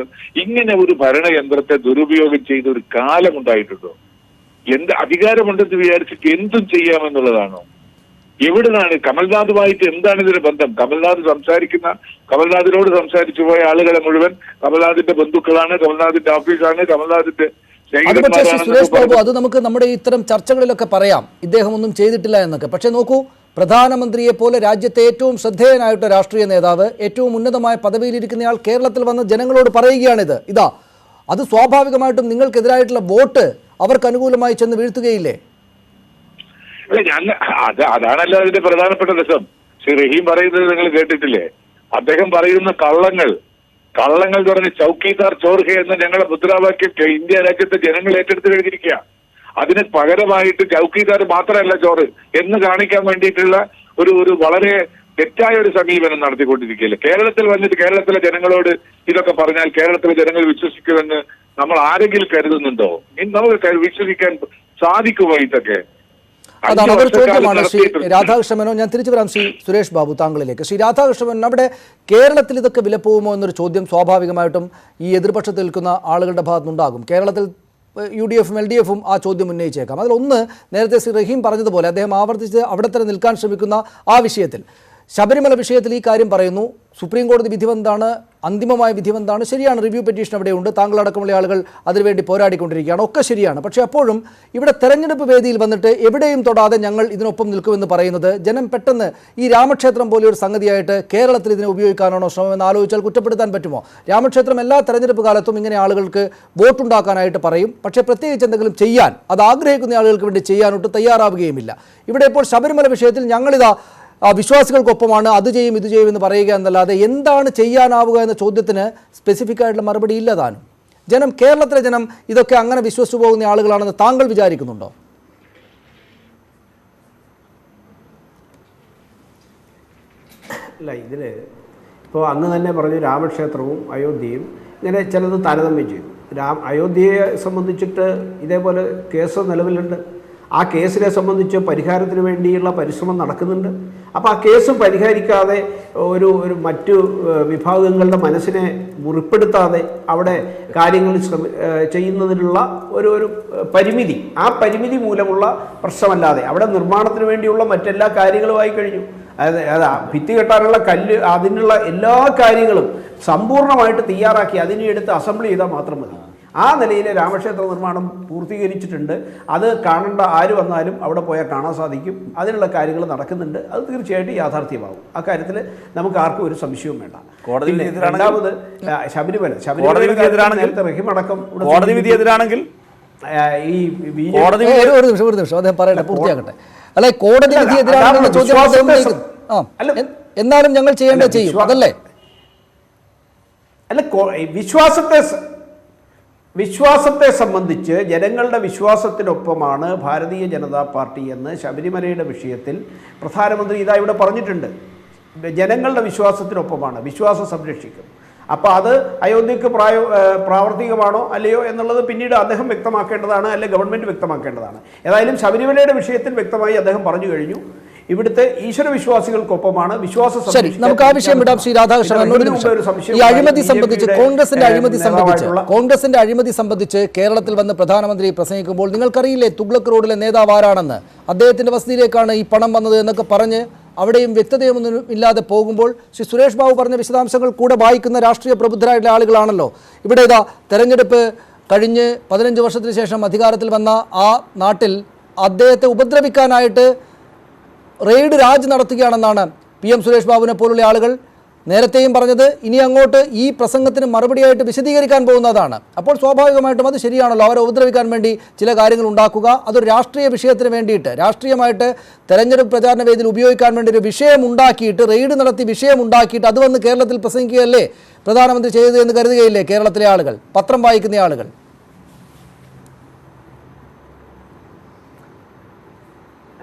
ഇങ്ങനെ ഒരു ഭരണയന്ത്രത്തെ ദുരുപയോഗം ചെയ്ത ഒരു കാലം ഉണ്ടായിട്ടുണ്ടോ? അധികാരമുണ്ടെന്ന് വിചാരിച്ചിട്ട് എന്തും ചെയ്യാമെന്നുള്ളതാണോ? എവിടുന്നാണ് കമൽനാഥുമായിട്ട് എന്താണ് ഇതിന്റെ ബന്ധം? കമൽനാഥിനോട് സംസാരിച്ചു പോയ ആളുകളെ മുഴുവൻ കമൽനാഥിന്റെ ബന്ധുക്കളാണ്, കമൽനാഥിന്റെ ഓഫീസാണ്, കമൽനാഥിന്റെ. സുരേഷ് ബാബു, അത് നമുക്ക് നമ്മുടെ ഇത്തരം ചർച്ചകളിലൊക്കെ പറയാം, ഇദ്ദേഹം ഒന്നും ചെയ്തിട്ടില്ല എന്നൊക്കെ. പക്ഷെ നോക്കൂ, പ്രധാനമന്ത്രിയെ പോലെ രാജ്യത്തെ ഏറ്റവും ശ്രദ്ധേയനായിട്ട് രാഷ്ട്രീയ നേതാവ്, ഏറ്റവും ഉന്നതമായ പദവിയിലിരിക്കുന്നയാൾ കേരളത്തിൽ വന്ന് ജനങ്ങളോട് പറയുകയാണിത്. അത് സ്വാഭാവികമായിട്ടും നിങ്ങൾക്കെതിരായിട്ടുള്ള വോട്ട് അവർക്ക് അനുകൂലമായി ചെന്ന് വീഴ്ത്തുകയില്ലേ? അതാണല്ലോ അതിന്റെ പ്രധാനപ്പെട്ട രസം. ശ്രീ റഹീം പറയുന്നത് നിങ്ങൾ കേട്ടിട്ടില്ലേ? അദ്ദേഹം പറയുന്ന കള്ളങ്ങൾ പറഞ്ഞ് ചൗക്കീദാർ ചോർഹെ എന്ന ഞങ്ങളുടെ മുദ്രാവാക്യം ഇന്ത്യ രാജ്യത്തെ ജനങ്ങൾ ഏറ്റെടുത്ത് കഴിഞ്ഞിരിക്കുക. അതിന് പകരമായിട്ട് ചൗക്കിദാർ മാത്രമല്ല ചോറ് എന്ന് കാണിക്കാൻ വേണ്ടിയിട്ടുള്ള ഒരു വളരെ തെറ്റായ ഒരു സമീപനം നടത്തിക്കൊണ്ടിരിക്കുകയില്ല. കേരളത്തിൽ വന്നിട്ട് കേരളത്തിലെ ജനങ്ങളോട് ഇതൊക്കെ പറഞ്ഞാൽ കേരളത്തിലെ ജനങ്ങൾ വിശ്വസിക്കുമെന്ന് നമ്മൾ ആരെങ്കിലും കരുതുന്നുണ്ടോ? നമുക്ക് വിശ്വസിക്കാൻ സാധിക്കുമോ ഇതൊക്കെ? അതാണ് അതൊരു ചോദ്യമാണ്. ശ്രീ രാധാകൃഷ്ണ മേനോൻ, ഞാൻ തിരിച്ചു വരാം ശ്രീ സുരേഷ് ബാബു താങ്കളിലേക്ക്. ശ്രീ രാധാകൃഷ്ണ മേനോൻ, അവിടെ കേരളത്തിൽ ഇതൊക്കെ വിലപ്പോകുമോ എന്നൊരു ചോദ്യം സ്വാഭാവികമായിട്ടും ഈ എതിർപക്ഷത്തിൽ നിൽക്കുന്ന ആളുകളുടെ ഭാഗത്തുനിന്നുണ്ടാകും. കേരളത്തിൽ UDF-ഉം LDF-ഉം ആ ചോദ്യം ഉന്നയിച്ചേക്കാം. അതിലൊന്ന്, നേരത്തെ ശ്രീ റഹീം പറഞ്ഞതുപോലെ അദ്ദേഹം ആവർത്തിച്ച് അവിടെ തന്നെ നിൽക്കാൻ ശ്രമിക്കുന്ന ആ വിഷയത്തിൽ, ശബരിമല വിഷയത്തിൽ ഈ കാര്യം പറയുന്നു. സുപ്രീം കോടതി വിധിവന്താണ്, അന്തിമമായ വിധിവന്താണ്. ശരിയാണ്, റിവ്യൂ പെറ്റീഷൻ അവിടെയുണ്ട്, താങ്കളടക്കമുള്ള ആളുകൾ അതിനുവേണ്ടി പോരാടിക്കൊണ്ടിരിക്കുകയാണ്, ഒക്കെ ശരിയാണ്. പക്ഷേ അപ്പോഴും ഇവിടെ തെരഞ്ഞെടുപ്പ് വേദിയിൽ വന്നിട്ട് എവിടെയും തൊടാതെ ഞങ്ങൾ ഇതിനൊപ്പം നിൽക്കുമെന്ന് പറയുന്നത് ജനം പെട്ടെന്ന് ഈ രാമക്ഷേത്രം പോലെ ഒരു സംഗതിയായിട്ട് കേരളത്തിൽ ഇതിനെ ഉപയോഗിക്കാനാണോ ശ്രമമെന്ന് ആലോചിച്ചാൽ കുറ്റപ്പെടുത്താൻ പറ്റുമോ? രാമക്ഷേത്രം എല്ലാ തെരഞ്ഞെടുപ്പ് കാലത്തും ഇങ്ങനെ ആളുകൾക്ക് വോട്ടുണ്ടാക്കാനായിട്ട് പറയും, പക്ഷേ പ്രത്യേകിച്ച് എന്തെങ്കിലും ചെയ്യാൻ, അത് ആഗ്രഹിക്കുന്ന ആളുകൾക്ക് വേണ്ടി ചെയ്യാനൊട്ട് തയ്യാറാവുകയുമില്ല. ഇവിടെ ഇപ്പോൾ ശബരിമല വിഷയത്തിൽ ഞങ്ങളിതാ വിശ്വാസികൾക്കൊപ്പമാണ്, അത് ചെയ്യും ഇത് ചെയ്യും എന്ന് പറയുക എന്നല്ലാതെ എന്താണ് ചെയ്യാനാവുക എന്ന ചോദ്യത്തിന് സ്പെസിഫിക് ആയിട്ടുള്ള മറുപടി ഇല്ല താനും. കേരളത്തിലെ ജനം ഇതൊക്കെ അങ്ങനെ വിശ്വസിച്ചു പോകുന്ന ആളുകളാണെന്ന് താങ്കൾ വിചാരിക്കുന്നുണ്ടോ? അല്ല, ഇതിൽ ഇപ്പോൾ അങ്ങ് തന്നെ പറഞ്ഞു രാമക്ഷേത്രവും അയോധ്യയും ഇങ്ങനെ ചിലത് താരതമ്യം ചെയ്തു. അയോധ്യയെ സംബന്ധിച്ചിട്ട് ഇതേപോലെ കേസ് നിലവിലുണ്ട്. ആ കേസിനെ സംബന്ധിച്ച് പരിഹാരത്തിന് വേണ്ടിയുള്ള പരിശ്രമം നടക്കുന്നുണ്ട്. അപ്പോൾ ആ കേസ് പരിഹരിക്കാതെ ഒരു മറ്റു വിഭാഗങ്ങളുടെ മനസ്സിനെ മുറിപ്പെടുത്താതെ അവിടെ കാര്യങ്ങൾ ചെയ്യുന്നതിനുള്ള ഒരു പരിമിതി, ആ പരിമിതി മൂലമുള്ള പ്രശ്നമല്ലാതെ അവിടെ നിർമ്മാണത്തിന് വേണ്ടിയുള്ള മറ്റെല്ലാ കാര്യങ്ങളുമായി കഴിഞ്ഞു. അതായത് ഭിത്തി കെട്ടാനുള്ള കല്ല്, അതിനുള്ള എല്ലാ കാര്യങ്ങളും സമ്പൂർണ്ണമായിട്ട് തയ്യാറാക്കി അതിനെ എടുത്ത് അസംബിൾ ചെയ്താൽ മാത്രം മതി. ആ നിലയിൽ രാമക്ഷേത്ര നിർമ്മാണം പൂർത്തീകരിച്ചിട്ടുണ്ട്. അത് കാണേണ്ട ആര് വന്നാലും അവിടെ പോയാൽ കാണാൻ സാധിക്കും. അതിനുള്ള കാര്യങ്ങൾ നടക്കുന്നുണ്ട്. അത് തീർച്ചയായിട്ടും യാഥാർത്ഥ്യമാകും. ആ കാര്യത്തിൽ നമുക്ക് ആർക്കും ഒരു സംശയവും വേണ്ട. രണ്ടാമത് ശബരിമല നേരത്തെ റഹീം അടക്കം കോടതി വിധി എതിരാണെങ്കിൽ ഈ ഒരു നിമിഷം അദ്ദേഹം പറയട്ടെ, പൂർത്തിയാക്കട്ടെ. അല്ലെ, കോടതി വിധി എതിരാണെന്നുള്ള ചോദ്യം എന്നാലും ഞങ്ങൾ ചെയ്യേണ്ടത് ചെയ്യും, അതല്ലേ? അല്ല, വിശ്വാസത്തെ സംബന്ധിച്ച് ജനങ്ങളുടെ വിശ്വാസത്തിനൊപ്പമാണ് ഭാരതീയ ജനതാ പാർട്ടി എന്ന് ശബരിമലയുടെ വിഷയത്തിൽ പ്രധാനമന്ത്രി ഇതാ ഇവിടെ പറഞ്ഞിട്ടുണ്ട്. ജനങ്ങളുടെ വിശ്വാസത്തിനൊപ്പമാണ്, വിശ്വാസം സംരക്ഷിക്കും. അപ്പോൾ അത് അയോധ്യക്ക് പ്രാവർത്തികമാണോ അല്ലയോ എന്നുള്ളത് പിന്നീട് അദ്ദേഹം വ്യക്തമാക്കേണ്ടതാണ്, അല്ലെങ്കിൽ ഗവൺമെൻറ് വ്യക്തമാക്കേണ്ടതാണ്. ഏതായാലും ശബരിമലയുടെ വിഷയത്തിൽ വ്യക്തമായി അദ്ദേഹം പറഞ്ഞു കഴിഞ്ഞു, ഇവിടുത്തെ ഈശ്വരവിശ്വാസികൾക്കൊപ്പമാണ്. ശരി, നമുക്ക് ആ വിഷയം വിടാം. ശ്രീ രാധാകൃഷ്ണൻ, ഈ അഴിമതി സംബന്ധിച്ച് കോൺഗ്രസിന്റെ അഴിമതി സംബന്ധിച്ച് കേരളത്തിൽ വന്ന് പ്രധാനമന്ത്രി പ്രസംഗിക്കുമ്പോൾ നിങ്ങൾക്കറിയില്ലേ തുഗ്ലക് റോഡിലെ നേതാവ് ആരാണെന്ന്? അദ്ദേഹത്തിന്റെ വസതിയിലേക്കാണ് ഈ പണം വന്നത് എന്നൊക്കെ പറഞ്ഞ് അവിടെയും വ്യക്തതയൊന്നും ഇല്ലാതെ പോകുമ്പോൾ ശ്രീ സുരേഷ് ബാബു പറഞ്ഞ വിശദാംശങ്ങൾ കൂടെ വായിക്കുന്ന രാഷ്ട്രീയ പ്രബുദ്ധരായിട്ടുള്ള ആളുകളാണല്ലോ. ഇവിടെ ഇതാ തെരഞ്ഞെടുപ്പ് കഴിഞ്ഞ് 15 വർഷത്തിന് ശേഷം അധികാരത്തിൽ വന്ന ആ നാട്ടിൽ അദ്ദേഹത്തെ ഉപദ്രവിക്കാനായിട്ട് റെയ്ഡ് രാജ് നടത്തുകയാണെന്നാണ് PM സുരേഷ് ബാബുവിനെ പോലുള്ള ആളുകൾ നേരത്തെയും പറഞ്ഞത്. ഇനി അങ്ങോട്ട് ഈ പ്രസംഗത്തിന് മറുപടിയായിട്ട് വിശദീകരിക്കാൻ പോകുന്നതാണ്. അപ്പോൾ സ്വാഭാവികമായിട്ടും അത് ശരിയാണല്ലോ, അവരെ ഉപദ്രവിക്കാൻ വേണ്ടി ചില കാര്യങ്ങൾ ഉണ്ടാക്കുക, അതൊരു രാഷ്ട്രീയ വിഷയത്തിന് വേണ്ടിയിട്ട്, രാഷ്ട്രീയമായിട്ട് തെരഞ്ഞെടുപ്പ് പ്രചാരണ വേദിയിൽ ഉപയോഗിക്കാൻ വേണ്ടി ഒരു വിഷയം ഉണ്ടാക്കിയിട്ട്, റെയ്ഡ് നടത്തി വിഷയം ഉണ്ടാക്കിയിട്ട് അത് വന്ന് കേരളത്തിൽ പ്രസംഗിക്കുകയല്ലേ പ്രധാനമന്ത്രി ചെയ്തത് എന്ന് കരുതുകയില്ലേ കേരളത്തിലെ ആളുകൾ, പത്രം വായിക്കുന്ന ആളുകൾ?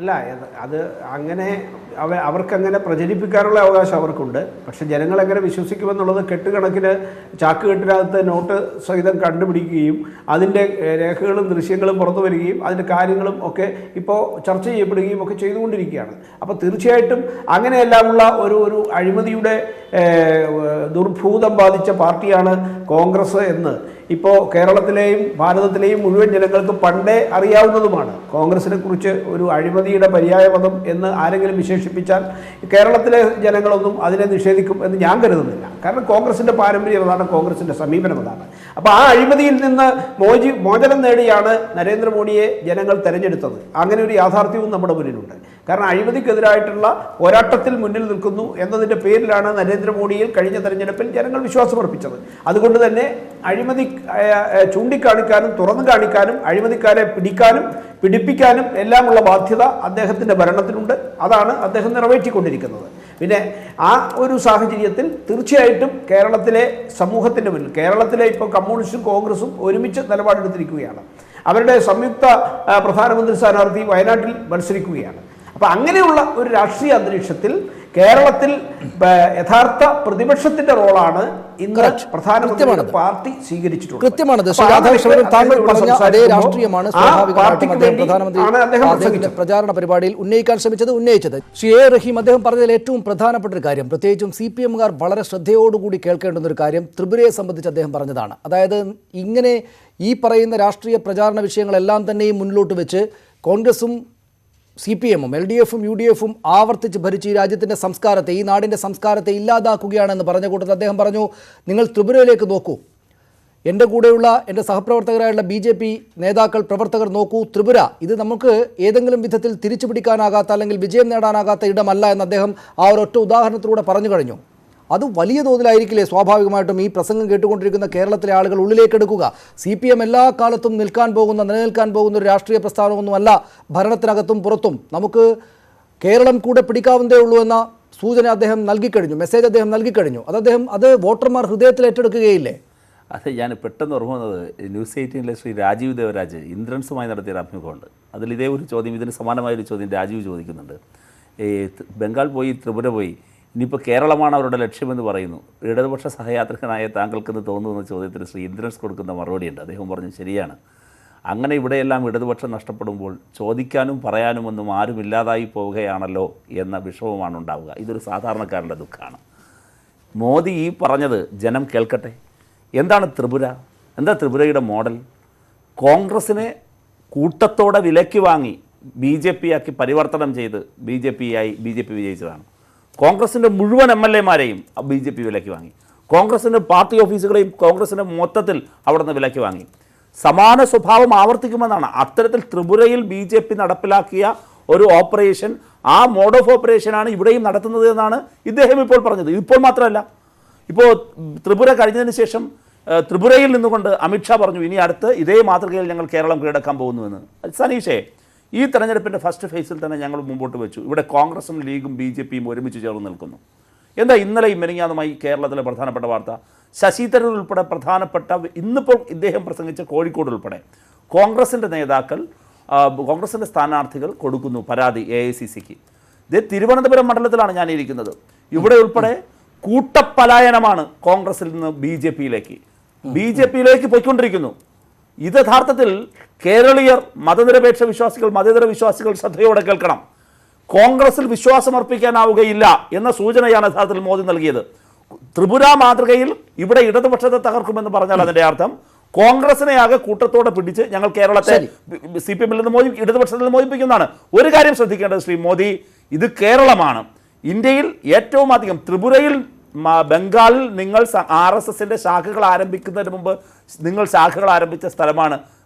അല്ല, അത് അങ്ങനെ അവർക്കങ്ങനെ പ്രചരിപ്പിക്കാനുള്ള അവകാശം അവർക്കുണ്ട്. പക്ഷെ ജനങ്ങളെങ്ങനെ വിശ്വസിക്കുമെന്നുള്ളത് കെട്ടുകണക്കിന് ചാക്കുകെട്ടിനകത്ത് നോട്ട് സഹിതം കണ്ടുപിടിക്കുകയും അതിൻ്റെ രേഖകളും ദൃശ്യങ്ങളും പുറത്തു വരികയും അതിൻ്റെ കാര്യങ്ങളും ഒക്കെ ഇപ്പോൾ ചർച്ച ചെയ്യപ്പെടുകയും ഒക്കെ ചെയ്തുകൊണ്ടിരിക്കുകയാണ്. അപ്പോൾ തീർച്ചയായിട്ടും അങ്ങനെയെല്ലാമുള്ള ഒരു അഴിമതിയുടെ ദുർഭൂതം ബാധിച്ച പാർട്ടിയാണ് കോൺഗ്രസ് എന്ന് ഇപ്പോൾ കേരളത്തിലെയും ഭാരതത്തിലെയും മുഴുവൻ ജനങ്ങൾക്ക് പണ്ടേ അറിയാവുന്നതുമാണ്. കോൺഗ്രസിനെ കുറിച്ച് ഒരു അഴിമതിയുടെ പര്യായപദം എന്ന് ആരെങ്കിലും വിശേഷിപ്പിച്ചാൽ കേരളത്തിലെ ജനങ്ങളൊന്നും അതിനെ നിഷേധിക്കും എന്ന് ഞാൻ കരുതുന്നില്ല. കാരണം കോൺഗ്രസിൻ്റെ പാരമ്പര്യം അതാണ്, കോൺഗ്രസിൻ്റെ സമീപനം അതാണ്. അപ്പോൾ ആ അഴിമതിയിൽ നിന്ന് മോചനം നേടിയാണ് നരേന്ദ്രമോദിയെ ജനങ്ങൾ തെരഞ്ഞെടുത്തത്. അങ്ങനെ ഒരു യാഥാർത്ഥ്യവും നമ്മുടെ മുന്നിലുണ്ട്. കാരണം അഴിമതിക്കെതിരായിട്ടുള്ള പോരാട്ടത്തിൽ മുന്നിൽ നിൽക്കുന്നു എന്നതിൻ്റെ പേരിലാണ് നരേന്ദ്രമോദിയിൽ കഴിഞ്ഞ തെരഞ്ഞെടുപ്പിൽ ജനങ്ങൾ വിശ്വാസമർപ്പിച്ചത്. അതുകൊണ്ട് തന്നെ അഴിമതി ചൂണ്ടിക്കാണിക്കാനും തുറന്നു കാണിക്കാനും അഴിമതിക്കാരെ പിടിപ്പിക്കാനും എല്ലാമുള്ള ബാധ്യത അദ്ദേഹത്തിൻ്റെ ഭരണത്തിനുണ്ട്. അതാണ് അദ്ദേഹം നിറവേറ്റിക്കൊണ്ടിരിക്കുന്നത്. പിന്നെ ആ ഒരു സാഹചര്യത്തിൽ തീർച്ചയായിട്ടും കേരളത്തിലെ സമൂഹത്തിൻ്റെ മുന്നിൽ, കേരളത്തിലെ ഇപ്പോൾ കമ്മ്യൂണിസ്റ്റും കോൺഗ്രസും ഒരുമിച്ച് നിലപാടെടുത്തിരിക്കുകയാണ്. അവരുടെ സംയുക്ത പ്രധാനമന്ത്രി സ്ഥാനാർത്ഥി വയനാട്ടിൽ മത്സരിക്കുകയാണ്. അപ്പം അങ്ങനെയുള്ള ഒരു രാഷ്ട്രീയ അന്തരീക്ഷത്തിൽ കേരളത്തിൽ യഥാർത്ഥ പ്രതിപക്ഷത്തിന്റെ റോളാണ് ഇന്ന് പ്രധാനമന്ത്രിയുടെ പാർട്ടി സ്വീകരിച്ചിട്ടുള്ളത്. കൃത്യമാണത്. ശ്രീ രാധാകൃഷ്ണൻ, താങ്കൾ പറഞ്ഞ അതേ രാഷ്ട്രീയമാണ് സ്വാഭാവികമായിട്ടും അദ്ദേഹം പ്രധാനമന്ത്രി പ്രചാരണ പരിപാടിയിൽ ഉന്നയിക്കാൻ ഉന്നയിച്ചത്. ശ്രീ എ റഹീം, അദ്ദേഹം പറഞ്ഞതിൽ ഏറ്റവും പ്രധാനപ്പെട്ട ഒരു കാര്യം, പ്രത്യേകിച്ചും CPM-കാർ വളരെ ശ്രദ്ധയോടുകൂടി കേൾക്കേണ്ടുന്ന ഒരു കാര്യം ത്രിപുരയെ സംബന്ധിച്ച് അദ്ദേഹം പറഞ്ഞതാണ്. അതായത് ഇങ്ങനെ ഈ പറയുന്ന രാഷ്ട്രീയ പ്രചാരണ വിഷയങ്ങളെല്ലാം തന്നെയും മുന്നിലോട്ട് വെച്ച് കോൺഗ്രസും CPM-ഉം LDF-ഉം UDF-ഉം ആവർത്തിച്ച് ഭരിച്ച് ഈ രാജ്യത്തിൻ്റെ സംസ്കാരത്തെ, ഈ നാടിൻ്റെ സംസ്കാരത്തെ ഇല്ലാതാക്കുകയാണെന്ന് പറഞ്ഞ കൂട്ടത്തിൽ അദ്ദേഹം പറഞ്ഞു, നിങ്ങൾ ത്രിപുരയിലേക്ക് നോക്കൂ, എൻ്റെ കൂടെയുള്ള എൻ്റെ സഹപ്രവർത്തകരായുള്ള BJP നേതാക്കൾ, പ്രവർത്തകർ നോക്കൂ, ത്രിപുര ഇത് നമുക്ക് ഏതെങ്കിലും വിധത്തിൽ തിരിച്ചു പിടിക്കാനാകാത്ത അല്ലെങ്കിൽ വിജയം നേടാനാകാത്ത ഇടമല്ല എന്ന് അദ്ദേഹം ആ ഒരൊറ്റ ഉദാഹരണത്തിലൂടെ പറഞ്ഞു കഴിഞ്ഞു. അത് വലിയ തോതിലായിരിക്കില്ലേ സ്വാഭാവികമായിട്ടും ഈ പ്രസംഗം കേട്ടുകൊണ്ടിരിക്കുന്ന കേരളത്തിലെ ആളുകൾ ഉള്ളിലേക്ക് എടുക്കുക? CPM എല്ലാ കാലത്തും നിലനിൽക്കാൻ പോകുന്ന ഒരു രാഷ്ട്രീയ പ്രസ്ഥാനമൊന്നുമല്ല ഭരണത്തിനകത്തും പുറത്തും. നമുക്ക് കേരളം കൂടെ പിടിക്കാവുന്നതേ ഉള്ളൂ എന്ന സൂചന അദ്ദേഹം നൽകിക്കഴിഞ്ഞു, മെസ്സേജ് അദ്ദേഹം നൽകിക്കഴിഞ്ഞു. അത് വോട്ടർമാർ ഹൃദയത്തിൽ ഏറ്റെടുക്കുകയില്ലേ? അത് ഞാൻ പെട്ടെന്ന് ഓർമ്മ വന്നത് ന്യൂസ് 18-ലെ ശ്രീ രാജീവ് ദേവരാജ് ഇന്ദ്രൻസുമായി നടത്തിയൊരു അഭിമുഖമുണ്ട്. അതിൽ ഇതേ ഒരു ചോദ്യം, ഇതിന് സമാനമായൊരു ചോദ്യം രാജീവ് ചോദിക്കുന്നുണ്ട്. ബംഗാൾ പോയി, ത്രിപുര പോയി, ഇനിയിപ്പോൾ കേരളമാണ് അവരുടെ ലക്ഷ്യമെന്ന് പറയുന്നു, ഇടതുപക്ഷ സഹയാത്രികനായ താങ്കൾക്കെന്ന് തോന്നുന്ന ചോദ്യത്തിന് ശ്രീ ഇന്ദ്രൻസ് കൊടുക്കുന്ന മറുപടിയുണ്ട്. അദ്ദേഹം പറഞ്ഞു, ശരിയാണ്, അങ്ങനെ ഇവിടെയെല്ലാം ഇടതുപക്ഷം നഷ്ടപ്പെടുമ്പോൾ ചോദിക്കാനും പറയാനുമൊന്നും ആരുമില്ലാതായി പോവുകയാണല്ലോ എന്ന വിഷമമാണ് ഉണ്ടാവുക. ഇതൊരു സാധാരണക്കാരൻ്റെ ദുഃഖമാണ്. മോദി ഈ പറഞ്ഞത് ജനം കേൾക്കട്ടെ. എന്താണ് ത്രിപുര? എന്താ ത്രിപുരയുടെ മോഡൽ? കോൺഗ്രസിനെ കൂട്ടത്തോടെ വിലയ്ക്ക് വാങ്ങി BJP ആക്കി പരിവർത്തനം ചെയ്ത് BJP വിജയിച്ചതാണ്. കോൺഗ്രസിൻ്റെ മുഴുവൻ MLA-മാരെയും BJP വിലയ്ക്ക് വാങ്ങി. കോൺഗ്രസിൻ്റെ പാർട്ടി ഓഫീസുകളെയും കോൺഗ്രസിൻ്റെ മൊത്തത്തിൽ അവിടെ നിന്ന് വിലയ്ക്ക് വാങ്ങി. സമാന സ്വഭാവം ആവർത്തിക്കുമെന്നാണ്. അത്തരത്തിൽ ത്രിപുരയിൽ BJP നടപ്പിലാക്കിയ ഒരു ഓപ്പറേഷൻ, ആ മോഡ് ഓഫ് ഓപ്പറേഷനാണ് ഇവിടെയും നടത്തുന്നത് എന്നാണ് ഇദ്ദേഹം ഇപ്പോൾ പറഞ്ഞത്. ഇപ്പോൾ മാത്രമല്ല, ഇപ്പോൾ ത്രിപുര കഴിഞ്ഞതിന് ശേഷം ത്രിപുരയിൽ നിന്നുകൊണ്ട് അമിത്ഷാ പറഞ്ഞു, ഇനി അടുത്ത് ഇതേ മാതൃകയിൽ ഞങ്ങൾ കേരളം കീഴടക്കാൻ പോകുന്നുവെന്ന്. സനീഷേ, ഈ തെരഞ്ഞെടുപ്പിൻ്റെ ഫസ്റ്റ് ഫേസിൽ തന്നെ ഞങ്ങൾ മുമ്പോട്ട് വെച്ചു, ഇവിടെ കോൺഗ്രസും ലീഗും BJP-യും ഒരുമിച്ച് ചേർന്ന് നിൽക്കുന്നു. എന്താ ഇന്നലെയും മെനിങ്ങാന്നുമായി കേരളത്തിലെ പ്രധാനപ്പെട്ട വാർത്ത? ശശി തരൂർ ഉൾപ്പെടെ പ്രധാനപ്പെട്ട, ഇന്നിപ്പോൾ ഇദ്ദേഹം പ്രസംഗിച്ച കോഴിക്കോട് ഉൾപ്പെടെ കോൺഗ്രസിൻ്റെ നേതാക്കൾ, കോൺഗ്രസിൻ്റെ സ്ഥാനാർത്ഥികൾ കൊടുക്കുന്നു പരാതി AICC-ക്ക്. ഇത് തിരുവനന്തപുരം മണ്ഡലത്തിലാണ് ഞാനിരിക്കുന്നത്. ഇവിടെ ഉൾപ്പെടെ കൂട്ടപ്പലായനമാണ് കോൺഗ്രസിൽ നിന്ന് BJP-യിലേക്ക് പോയിക്കൊണ്ടിരിക്കുന്നു. ഇത് യഥാർത്ഥത്തിൽ കേരളീയർ, മതനിരപേക്ഷ വിശ്വാസികൾ, മതേതര വിശ്വാസികൾ ശ്രദ്ധയോടെ കേൾക്കണം. കോൺഗ്രസിൽ വിശ്വാസമർപ്പിക്കാനാവുകയില്ല എന്ന സൂചനയാണ് യഥാർത്ഥത്തിൽ മോദി നൽകിയത്. ത്രിപുര മാതൃകയിൽ ഇവിടെ ഇടതുപക്ഷത്തെ തകർക്കുമെന്ന് പറഞ്ഞാൽ അതിൻ്റെ അർത്ഥം കോൺഗ്രസിനെ ആകെ കൂട്ടത്തോടെ പിടിച്ച് ഞങ്ങൾ കേരളത്തെ CPM-ൽ നിന്ന് ഇടതുപക്ഷത്തിൽ നിന്ന് മോചിപ്പിക്കുന്നതാണ്. ഒരു കാര്യം ശ്രദ്ധിക്കേണ്ടത് ശ്രീ മോദി, ഇത് കേരളമാണ്. ഇന്ത്യയിൽ ഏറ്റവും അധികം ത്രിപുരയിൽ, ബംഗാളിൽ നിങ്ങൾ RSS-ന്റെ ശാഖകൾ ആരംഭിക്കുന്നതിന് മുമ്പ് നിങ്ങൾ ശാഖകൾ ആരംഭിച്ച സ്ഥലമാണ്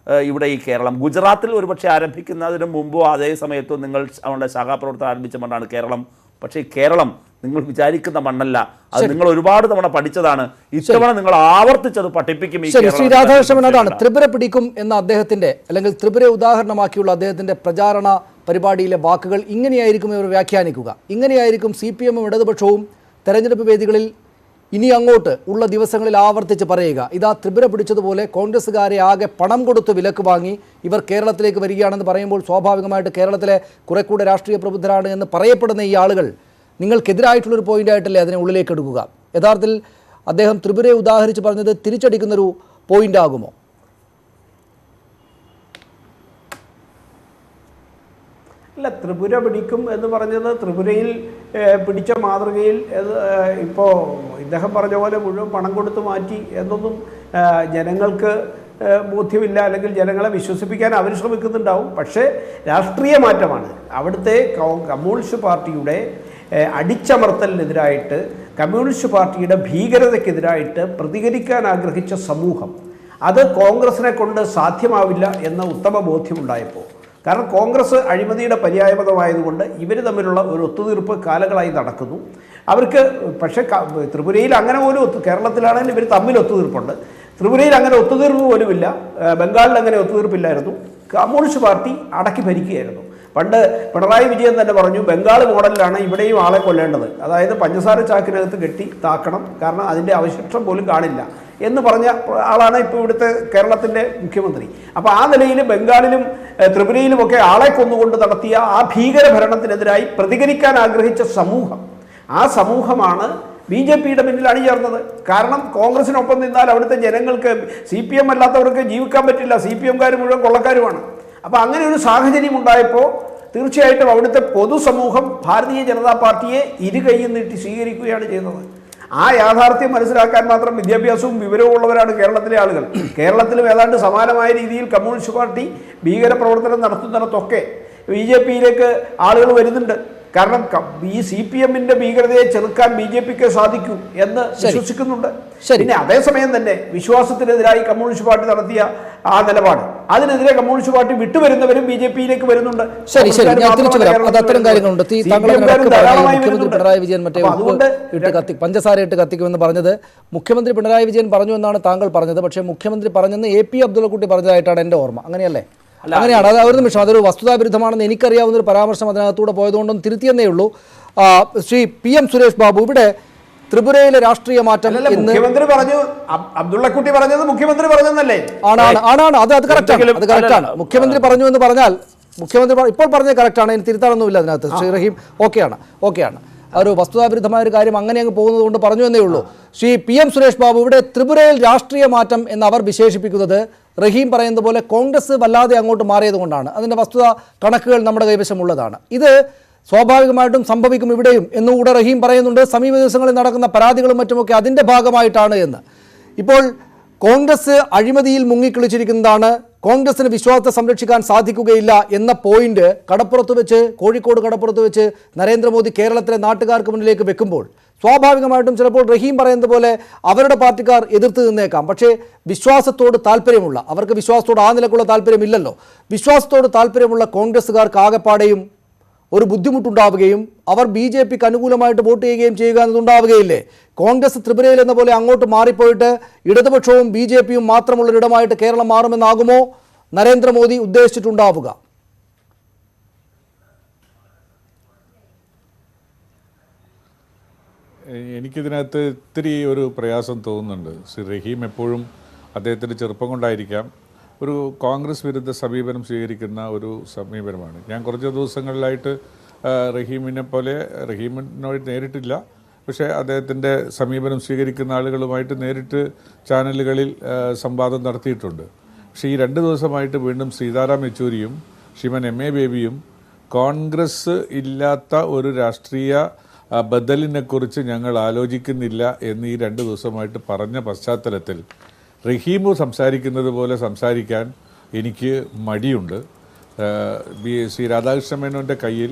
ഇവിടെ ഈ കേരളം. ഗുജറാത്തിൽ ഒരുപക്ഷെ ആരംഭിക്കുന്നതിന് മുമ്പോ അതേ സമയത്തോ നിങ്ങൾ അവരുടെ ശാഖാപ്രവർത്തനം ആരംഭിച്ച മണ്ണാണ് കേരളം. പക്ഷേ കേരളം നിങ്ങൾ വിചാരിക്കുന്ന മണ്ണല്ല. അത് നിങ്ങൾ ഒരുപാട് തവണ പഠിച്ചതാണ്. ഇത്തവണ നിങ്ങൾ ആവർത്തിച്ചത് പഠിപ്പിക്കും. ശ്രീ രാധാകൃഷ്ണൻ, അതാണ് ത്രിപുര പിടിക്കും എന്ന അദ്ദേഹത്തിന്റെ, അല്ലെങ്കിൽ ത്രിപുര ഉദാഹരണമാക്കിയുള്ള അദ്ദേഹത്തിന്റെ പ്രചാരണ പരിപാടിയിലെ വാക്കുകൾ ഇങ്ങനെയായിരിക്കും ഇവർ വ്യാഖ്യാനിക്കുക. ഇങ്ങനെയായിരിക്കും CPM-ഉം ഇടതുപക്ഷവും തെരഞ്ഞെടുപ്പ് വേദികളിൽ ഇനി അങ്ങോട്ട് ഉള്ള ദിവസങ്ങളിൽ ആവർത്തിച്ച് പറയുക. ഇതാ ത്രിപുര പിടിച്ചതുപോലെ കോൺഗ്രസ്സുകാരെ ആകെ പണം കൊടുത്ത് വിലക്ക് വാങ്ങി ഇവർ കേരളത്തിലേക്ക് വരികയാണെന്ന് പറയുമ്പോൾ സ്വാഭാവികമായിട്ട് കേരളത്തിലെ കുറെ കൂടെ രാഷ്ട്രീയ പ്രബുദ്ധരാണ് എന്ന് പറയപ്പെടുന്ന ഈ ആളുകൾ നിങ്ങൾക്കെതിരായിട്ടുള്ളൊരു പോയിൻ്റായിട്ടല്ലേ അതിനെ ഉള്ളിലേക്ക് എടുക്കുക? യഥാർത്ഥത്തിൽ അദ്ദേഹം ത്രിപുരയെ ഉദാഹരിച്ച് പറഞ്ഞത് തിരിച്ചടിക്കുന്നൊരു പോയിൻ്റ് ആകുമോ? അല്ല, ത്രിപുര പിടിക്കും എന്ന് പറഞ്ഞത് ത്രിപുരയിൽ പിടിച്ച മാതൃകയിൽ ഇപ്പോൾ ഇദ്ദേഹം പറഞ്ഞ പോലെ മുഴുവൻ പണം കൊടുത്ത് മാറ്റി എന്നൊന്നും ജനങ്ങൾക്ക് ബോധ്യമില്ല, അല്ലെങ്കിൽ ജനങ്ങളെ വിശ്വസിപ്പിക്കാൻ അവർ ശ്രമിക്കുന്നുണ്ടാവും. പക്ഷേ രാഷ്ട്രീയ മാറ്റമാണ്. അവിടുത്തെ കമ്മ്യൂണിസ്റ്റ് പാർട്ടിയുടെ അടിച്ചമർത്തലിനെതിരായിട്ട്, കമ്മ്യൂണിസ്റ്റ് പാർട്ടിയുടെ ഭീകരതയ്ക്കെതിരായിട്ട് പ്രതികരിക്കാൻ ആഗ്രഹിച്ച സമൂഹം, അത് കോൺഗ്രസിനെ കൊണ്ട് സാധ്യമാവില്ല എന്ന ഉത്തമ ബോധ്യമുണ്ടായപ്പോൾ, കാരണം കോൺഗ്രസ് അഴിമതിയുടെ പര്യായപദമായതുകൊണ്ട് ഇവർ തമ്മിലുള്ള ഒരു ഒത്തുതീർപ്പ് കാലങ്ങളായി നടക്കുന്നു. അവർക്ക് പക്ഷേ ത്രിപുരയിൽ അങ്ങനെ പോലും കേരളത്തിലാണെങ്കിൽ ഇവർ തമ്മിൽ ഒത്തുതീർപ്പുണ്ട്. ത്രിപുരയിൽ അങ്ങനെ ഒത്തുതീർപ്പ് പോലുമില്ല. ബംഗാളിൽ അങ്ങനെ ഒത്തുതീർപ്പില്ലായിരുന്നു. കമ്മ്യൂണിസ്റ്റ് പാർട്ടി അടക്കി ഭരിക്കുകയായിരുന്നു. പണ്ട് പിണറായി വിജയൻ തന്നെ പറഞ്ഞു, ബംഗാൾ മോഡലിലാണ് ഇവിടെയും ആളെ കൊല്ലേണ്ടത്. അതായത് പഞ്ചസാര ചാക്കിനകത്ത് കെട്ടി താക്കണം, കാരണം അതിൻ്റെ അവശിഷ്ടം പോലും കാണില്ല എന്ന് പറഞ്ഞ ആളാണ് ഇപ്പോൾ ഇവിടുത്തെ കേരളത്തിൻ്റെ മുഖ്യമന്ത്രി. അപ്പോൾ ആ നിലയിൽ ബംഗാളിലും ത്രിപുരയിലുമൊക്കെ ആളെ കൊന്നുകൊണ്ട് നടത്തിയ ആ ഭീകര ഭരണത്തിനെതിരായി പ്രതികരിക്കാൻ ആഗ്രഹിച്ച സമൂഹം, ആ സമൂഹമാണ് BJPയുടെ പിന്നിൽ അണിചേർന്നത്. കാരണം കോൺഗ്രസിനൊപ്പം നിന്നാൽ അവിടുത്തെ ജനങ്ങൾക്ക് CPM അല്ലാത്തവർക്ക് ജീവിക്കാൻ പറ്റില്ല, CPMകാർ മുഴുവൻ കൊള്ളക്കാരുമാണ്. അപ്പോൾ അങ്ങനെ ഒരു സാഹചര്യം ഉണ്ടായപ്പോൾ തീർച്ചയായിട്ടും അവിടുത്തെ പൊതുസമൂഹം ഭാരതീയ ജനതാ പാർട്ടിയെ ഇരുകൈയും നീട്ടി സ്വീകരിക്കുകയാണ് ചെയ്യുന്നത്. ആ യാഥാർത്ഥ്യം മനസ്സിലാക്കാൻ മാത്രം വിദ്യാഭ്യാസവും വിവരവും ഉള്ളവരാണ് കേരളത്തിലെ ആളുകൾ. കേരളത്തിലും ഏതാണ്ട് സമാനമായ രീതിയിൽ കമ്മ്യൂണിസ്റ്റ് പാർട്ടി ഭീകരപ്രവർത്തനം നടത്തുന്നിടത്തൊക്കെ BJPയിലേക്ക് ആളുകൾ വരുന്നുണ്ട്. കാരണം ഈ CPMന്റെ ഭീകരതയെ ചെറുക്കാൻ BJPക്ക് സാധിക്കും എന്ന് വിശ്വസിക്കുന്നുണ്ട്. പിന്നെ അതേസമയം തന്നെ വിശ്വാസത്തിനെതിരായി കമ്മ്യൂണിസ്റ്റ് പാർട്ടി നടത്തിയ ആ നിലപാട്, അതിനെതിരെ കമ്മ്യൂണിസ്റ്റ് പാർട്ടി വിട്ടുവരുന്നവരും BJPയിലേക്ക് വരുന്നുണ്ട്. പിണറായി വിജയൻ മറ്റേ പഞ്ചസാര ഇട്ട് കത്തിക്കുമെന്ന് പറഞ്ഞത് മുഖ്യമന്ത്രി പിണറായി വിജയൻ പറഞ്ഞു എന്നാണ് താങ്കൾ പറഞ്ഞത്. പക്ഷേ മുഖ്യമന്ത്രി പറഞ്ഞെന്ന് AP അബ്ദുള്ളക്കുട്ടി പറഞ്ഞതായിട്ടാണ് എൻ്റെ ഓർമ്മ. അങ്ങനെയല്ലേ? അങ്ങനെയാണ്. അത് ഒരു നിമിഷം, അതൊരു വസ്തുതാവിരുദ്ധമാണെന്ന് എനിക്കറിയാവുന്ന ഒരു പരാമർശം അതിനകത്തൂടെ പോയതുകൊണ്ടൊന്നും തിരുത്തിയെന്നേ ഉള്ളൂ. ശ്രീ PM സുരേഷ് ബാബു, ഇവിടെ ത്രിപുരയിലെ രാഷ്ട്രീയ മാറ്റം മുഖ്യമന്ത്രി പറഞ്ഞു, അബ്ദുള്ളക്കുട്ടി പറഞ്ഞത് മുഖ്യമന്ത്രി പറഞ്ഞെന്നല്ലേ? ആണ്. അത് കറക്റ്റാണ്. മുഖ്യമന്ത്രി പറഞ്ഞു എന്ന് പറഞ്ഞാൽ മുഖ്യമന്ത്രി ഇപ്പോൾ പറഞ്ഞത് കറക്റ്റാണ്. ഇനി തിരുത്താനൊന്നുമില്ല അതിനകത്ത്. ശ്രീ റഹീം ഓക്കെയാണ്. ഒരു വസ്തുതാവിരുദ്ധമായ ഒരു കാര്യം അങ്ങനെ അങ്ങ് പോകുന്നത് കൊണ്ട് പറഞ്ഞു എന്നേ ഉള്ളൂ. ശ്രീ PM സുരേഷ് ബാബു, ഇവിടെ ത്രിപുരയിൽ രാഷ്ട്രീയ മാറ്റം എന്ന് അവർ വിശേഷിപ്പിക്കുന്നത് റഹീം പറയുന്നത് പോലെ കോൺഗ്രസ് വല്ലാതെ അങ്ങോട്ട് മാറിയത് കൊണ്ടാണ്. അതിൻ്റെ വസ്തുത കണക്കുകൾ നമ്മുടെ കൈവശമുള്ളതാണ്. ഇത് സ്വാഭാവികമായിട്ടും സംഭവിക്കും ഇവിടെയും എന്നുകൂടെ റഹീം പറയുന്നുണ്ട്. സമീപ ദിവസങ്ങളിൽ നടക്കുന്ന പരാതികളും മറ്റുമൊക്കെ അതിൻ്റെ ഭാഗമായിട്ടാണ് എന്ന്. ഇപ്പോൾ കോൺഗ്രസ് അഴിമതിയിൽ മുങ്ങിക്കുളിച്ചിരിക്കുന്നതാണ്, കോൺഗ്രസിന് വിശ്വാസത്തെ സംരക്ഷിക്കാൻ സാധിക്കുകയില്ല എന്ന പോയിന്റ് കോഴിക്കോട് കടപ്പുറത്ത് വെച്ച് നരേന്ദ്രമോദി കേരളത്തിലെ നാട്ടുകാർക്ക് മുന്നിലേക്ക് വെക്കുമ്പോൾ സ്വാഭാവികമായിട്ടും ചിലപ്പോൾ റഹീം പറയുന്നത് പോലെ അവരുടെ പാർട്ടിക്കാർ എതിർത്ത് നിന്നേക്കാം. പക്ഷേ വിശ്വാസത്തോട് താല്പര്യമുള്ള, അവർക്ക് വിശ്വാസത്തോട് ആ നിലക്കുള്ള താല്പര്യമില്ലല്ലോ, വിശ്വാസത്തോട് താല്പര്യമുള്ള കോൺഗ്രസ്സുകാർക്ക് ആകെപ്പാടെയും ഒരു ബുദ്ധിമുട്ടുണ്ടാവുകയും അവർ BJPക്ക് അനുകൂലമായിട്ട് വോട്ട് ചെയ്യുകയും ചെയ്യുക എന്നതുണ്ടാവുകയില്ലേ? കോൺഗ്രസ് ത്രിപുരയിൽ എന്ന പോലെ അങ്ങോട്ട് മാറിപ്പോയിട്ട് ഇടതുപക്ഷവും BJPയും മാത്രമുള്ളൊരിടമായിട്ട് കേരളം മാറുമെന്നാകുമോ നരേന്ദ്രമോദി ഉദ്ദേശിച്ചിട്ടുണ്ടാവുക? എനിക്കിതിനകത്ത് ഇത്തിരി ഒരു പ്രയാസം തോന്നുന്നുണ്ട്. ശ്രീ റഹീം എപ്പോഴും അദ്ദേഹത്തിൻ്റെ ചെറുപ്പം കൊണ്ടായിരിക്കാം ഒരു കോൺഗ്രസ് വിരുദ്ധ സമീപനം സ്വീകരിക്കുന്ന ഒരു സമീപനമാണ്. ഞാൻ കുറച്ച് ദിവസങ്ങളിലായിട്ട് റഹീമിനോട് നേരിട്ടില്ല, പക്ഷേ അദ്ദേഹത്തിൻ്റെ സമീപനം സ്വീകരിക്കുന്ന ആളുകളുമായിട്ട് നേരിട്ട് ചാനലുകളിൽ സംവാദം നടത്തിയിട്ടുണ്ട്. പക്ഷേ ഈ 2 ദിവസമായിട്ട് വീണ്ടും സീതാറാം യെച്ചൂരിയും ശ്രീമൻ MA ബേബിയും കോൺഗ്രസ് ഇല്ലാത്ത ഒരു രാഷ്ട്രീയ ബദലിനെക്കുറിച്ച് ഞങ്ങൾ ആലോചിക്കുന്നില്ല എന്ന് ഈ 2 ദിവസമായിട്ട് പറഞ്ഞ പശ്ചാത്തലത്തിൽ റഹീമു സംസാരിക്കുന്നത് പോലെ സംസാരിക്കാൻ എനിക്ക് മടിയുണ്ട്. ശ്രീ രാധാകൃഷ്ണ മേനോൻ്റെ കയ്യിൽ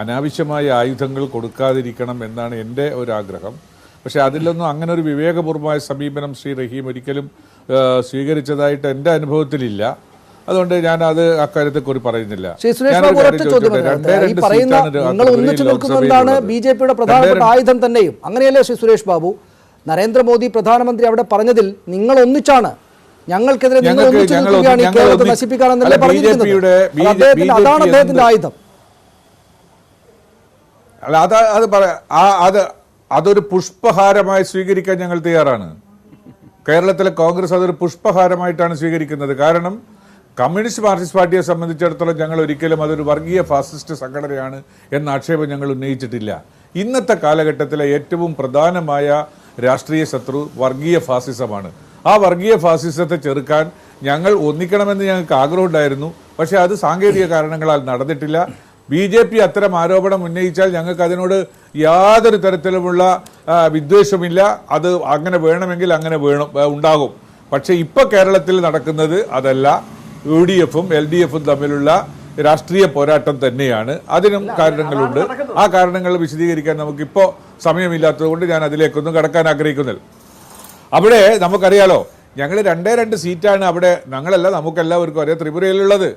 അനാവശ്യമായ ആയുധങ്ങൾ കൊടുക്കാതിരിക്കണം എന്നാണ് എൻ്റെ ഒരു ആഗ്രഹം. പക്ഷേ അതിലൊന്നും അങ്ങനെ ഒരു വിവേകപൂർവമായ സമീപനം ശ്രീ റഹീം ഒരിക്കലും സ്വീകരിച്ചതായിട്ട് എൻ്റെ അനുഭവത്തിലില്ല. അതുകൊണ്ട് ഞാൻ അത് അക്കാര്യത്തെക്കുറിച്ച് പറയുന്നില്ല. BJPയുടെ പ്രധാനപ്പെട്ട ആയുധം തന്നെയും അങ്ങനെയല്ലേ ശ്രീ സുരേഷ് ബാബു? നരേന്ദ്രമോദി പ്രധാനമന്ത്രി അവിടെ പറഞ്ഞതിൽ നിങ്ങൾ ഒന്നിച്ചാണ്, ഞങ്ങൾക്കെതിരെ നിങ്ങൾ ഒന്നിച്ചു നിൽക്കുകയാണ് ഈ കേരളത്തെ നശിപ്പിക്കാനെന്നല്ലേ പറഞ്ഞിരിക്കുന്നത്. അതാണ് അദ്ദേഹത്തിന്റെ ആയുധം. അല്ല, അതൊരു പുഷ്പഹാരമായി സ്വീകരിക്കാൻ ഞങ്ങൾ തയ്യാറാണ്. കേരളത്തിലെ കോൺഗ്രസ് അതൊരു പുഷ്പഹാരമായിട്ടാണ് സ്വീകരിക്കുന്നത്. കാരണം കമ്മ്യൂണിസ്റ്റ് മാർക്സിസ്റ്റ് പാർട്ടിയെ സംബന്ധിച്ചിടത്തോളം ഞങ്ങൾ ഒരിക്കലും അതൊരു വർഗീയ ഫാസിസ്റ്റ് സംഘടനയാണ് എന്ന ആക്ഷേപം ഞങ്ങൾ ഉന്നയിച്ചിട്ടില്ല. ഇന്നത്തെ കാലഘട്ടത്തിലെ ഏറ്റവും പ്രധാനമായ രാഷ്ട്രീയ ശത്രു വർഗീയ ഫാസിസമാണ്. ആ വർഗീയ ഫാസിസത്തെ ചെറുക്കാൻ ഞങ്ങൾ ഒന്നിക്കണമെന്ന് ഞങ്ങൾക്ക് ആഗ്രഹമുണ്ടായിരുന്നു. പക്ഷേ അത് സാങ്കേതിക കാരണങ്ങളാൽ നടന്നിട്ടില്ല. BJP അത്തരം ആരോപണം ഉന്നയിച്ചാൽ ഞങ്ങൾക്ക് അതിനോട് യാതൊരു തരത്തിലുമുള്ള വിദ്വേഷമില്ല. അത് അങ്ങനെ വേണമെങ്കിൽ അങ്ങനെ ഉണ്ടാകും. പക്ഷേ ഇപ്പോൾ കേരളത്തിൽ നടക്കുന്നത് അതല്ല. UDFും LDFും തമ്മിലുള്ള രാഷ്ട്രീയ പോരാട്ടം തന്നെയാണ്. അതിനും കാരണങ്ങളുണ്ട്. ആ കാരണങ്ങൾ വിശദീകരിക്കാൻ നമുക്കിപ്പോൾ സമയമില്ലാത്തത് കൊണ്ട് ഞാൻ അതിലേക്കൊന്നും കടക്കാൻ ആഗ്രഹിക്കുന്നില്ല. അവിടെ നമുക്കറിയാലോ, ഞങ്ങൾ 2 സീറ്റാണ് അവിടെ, നമുക്കെല്ലാവർക്കും അറിയാം ത്രിപുരയിലുള്ളത്.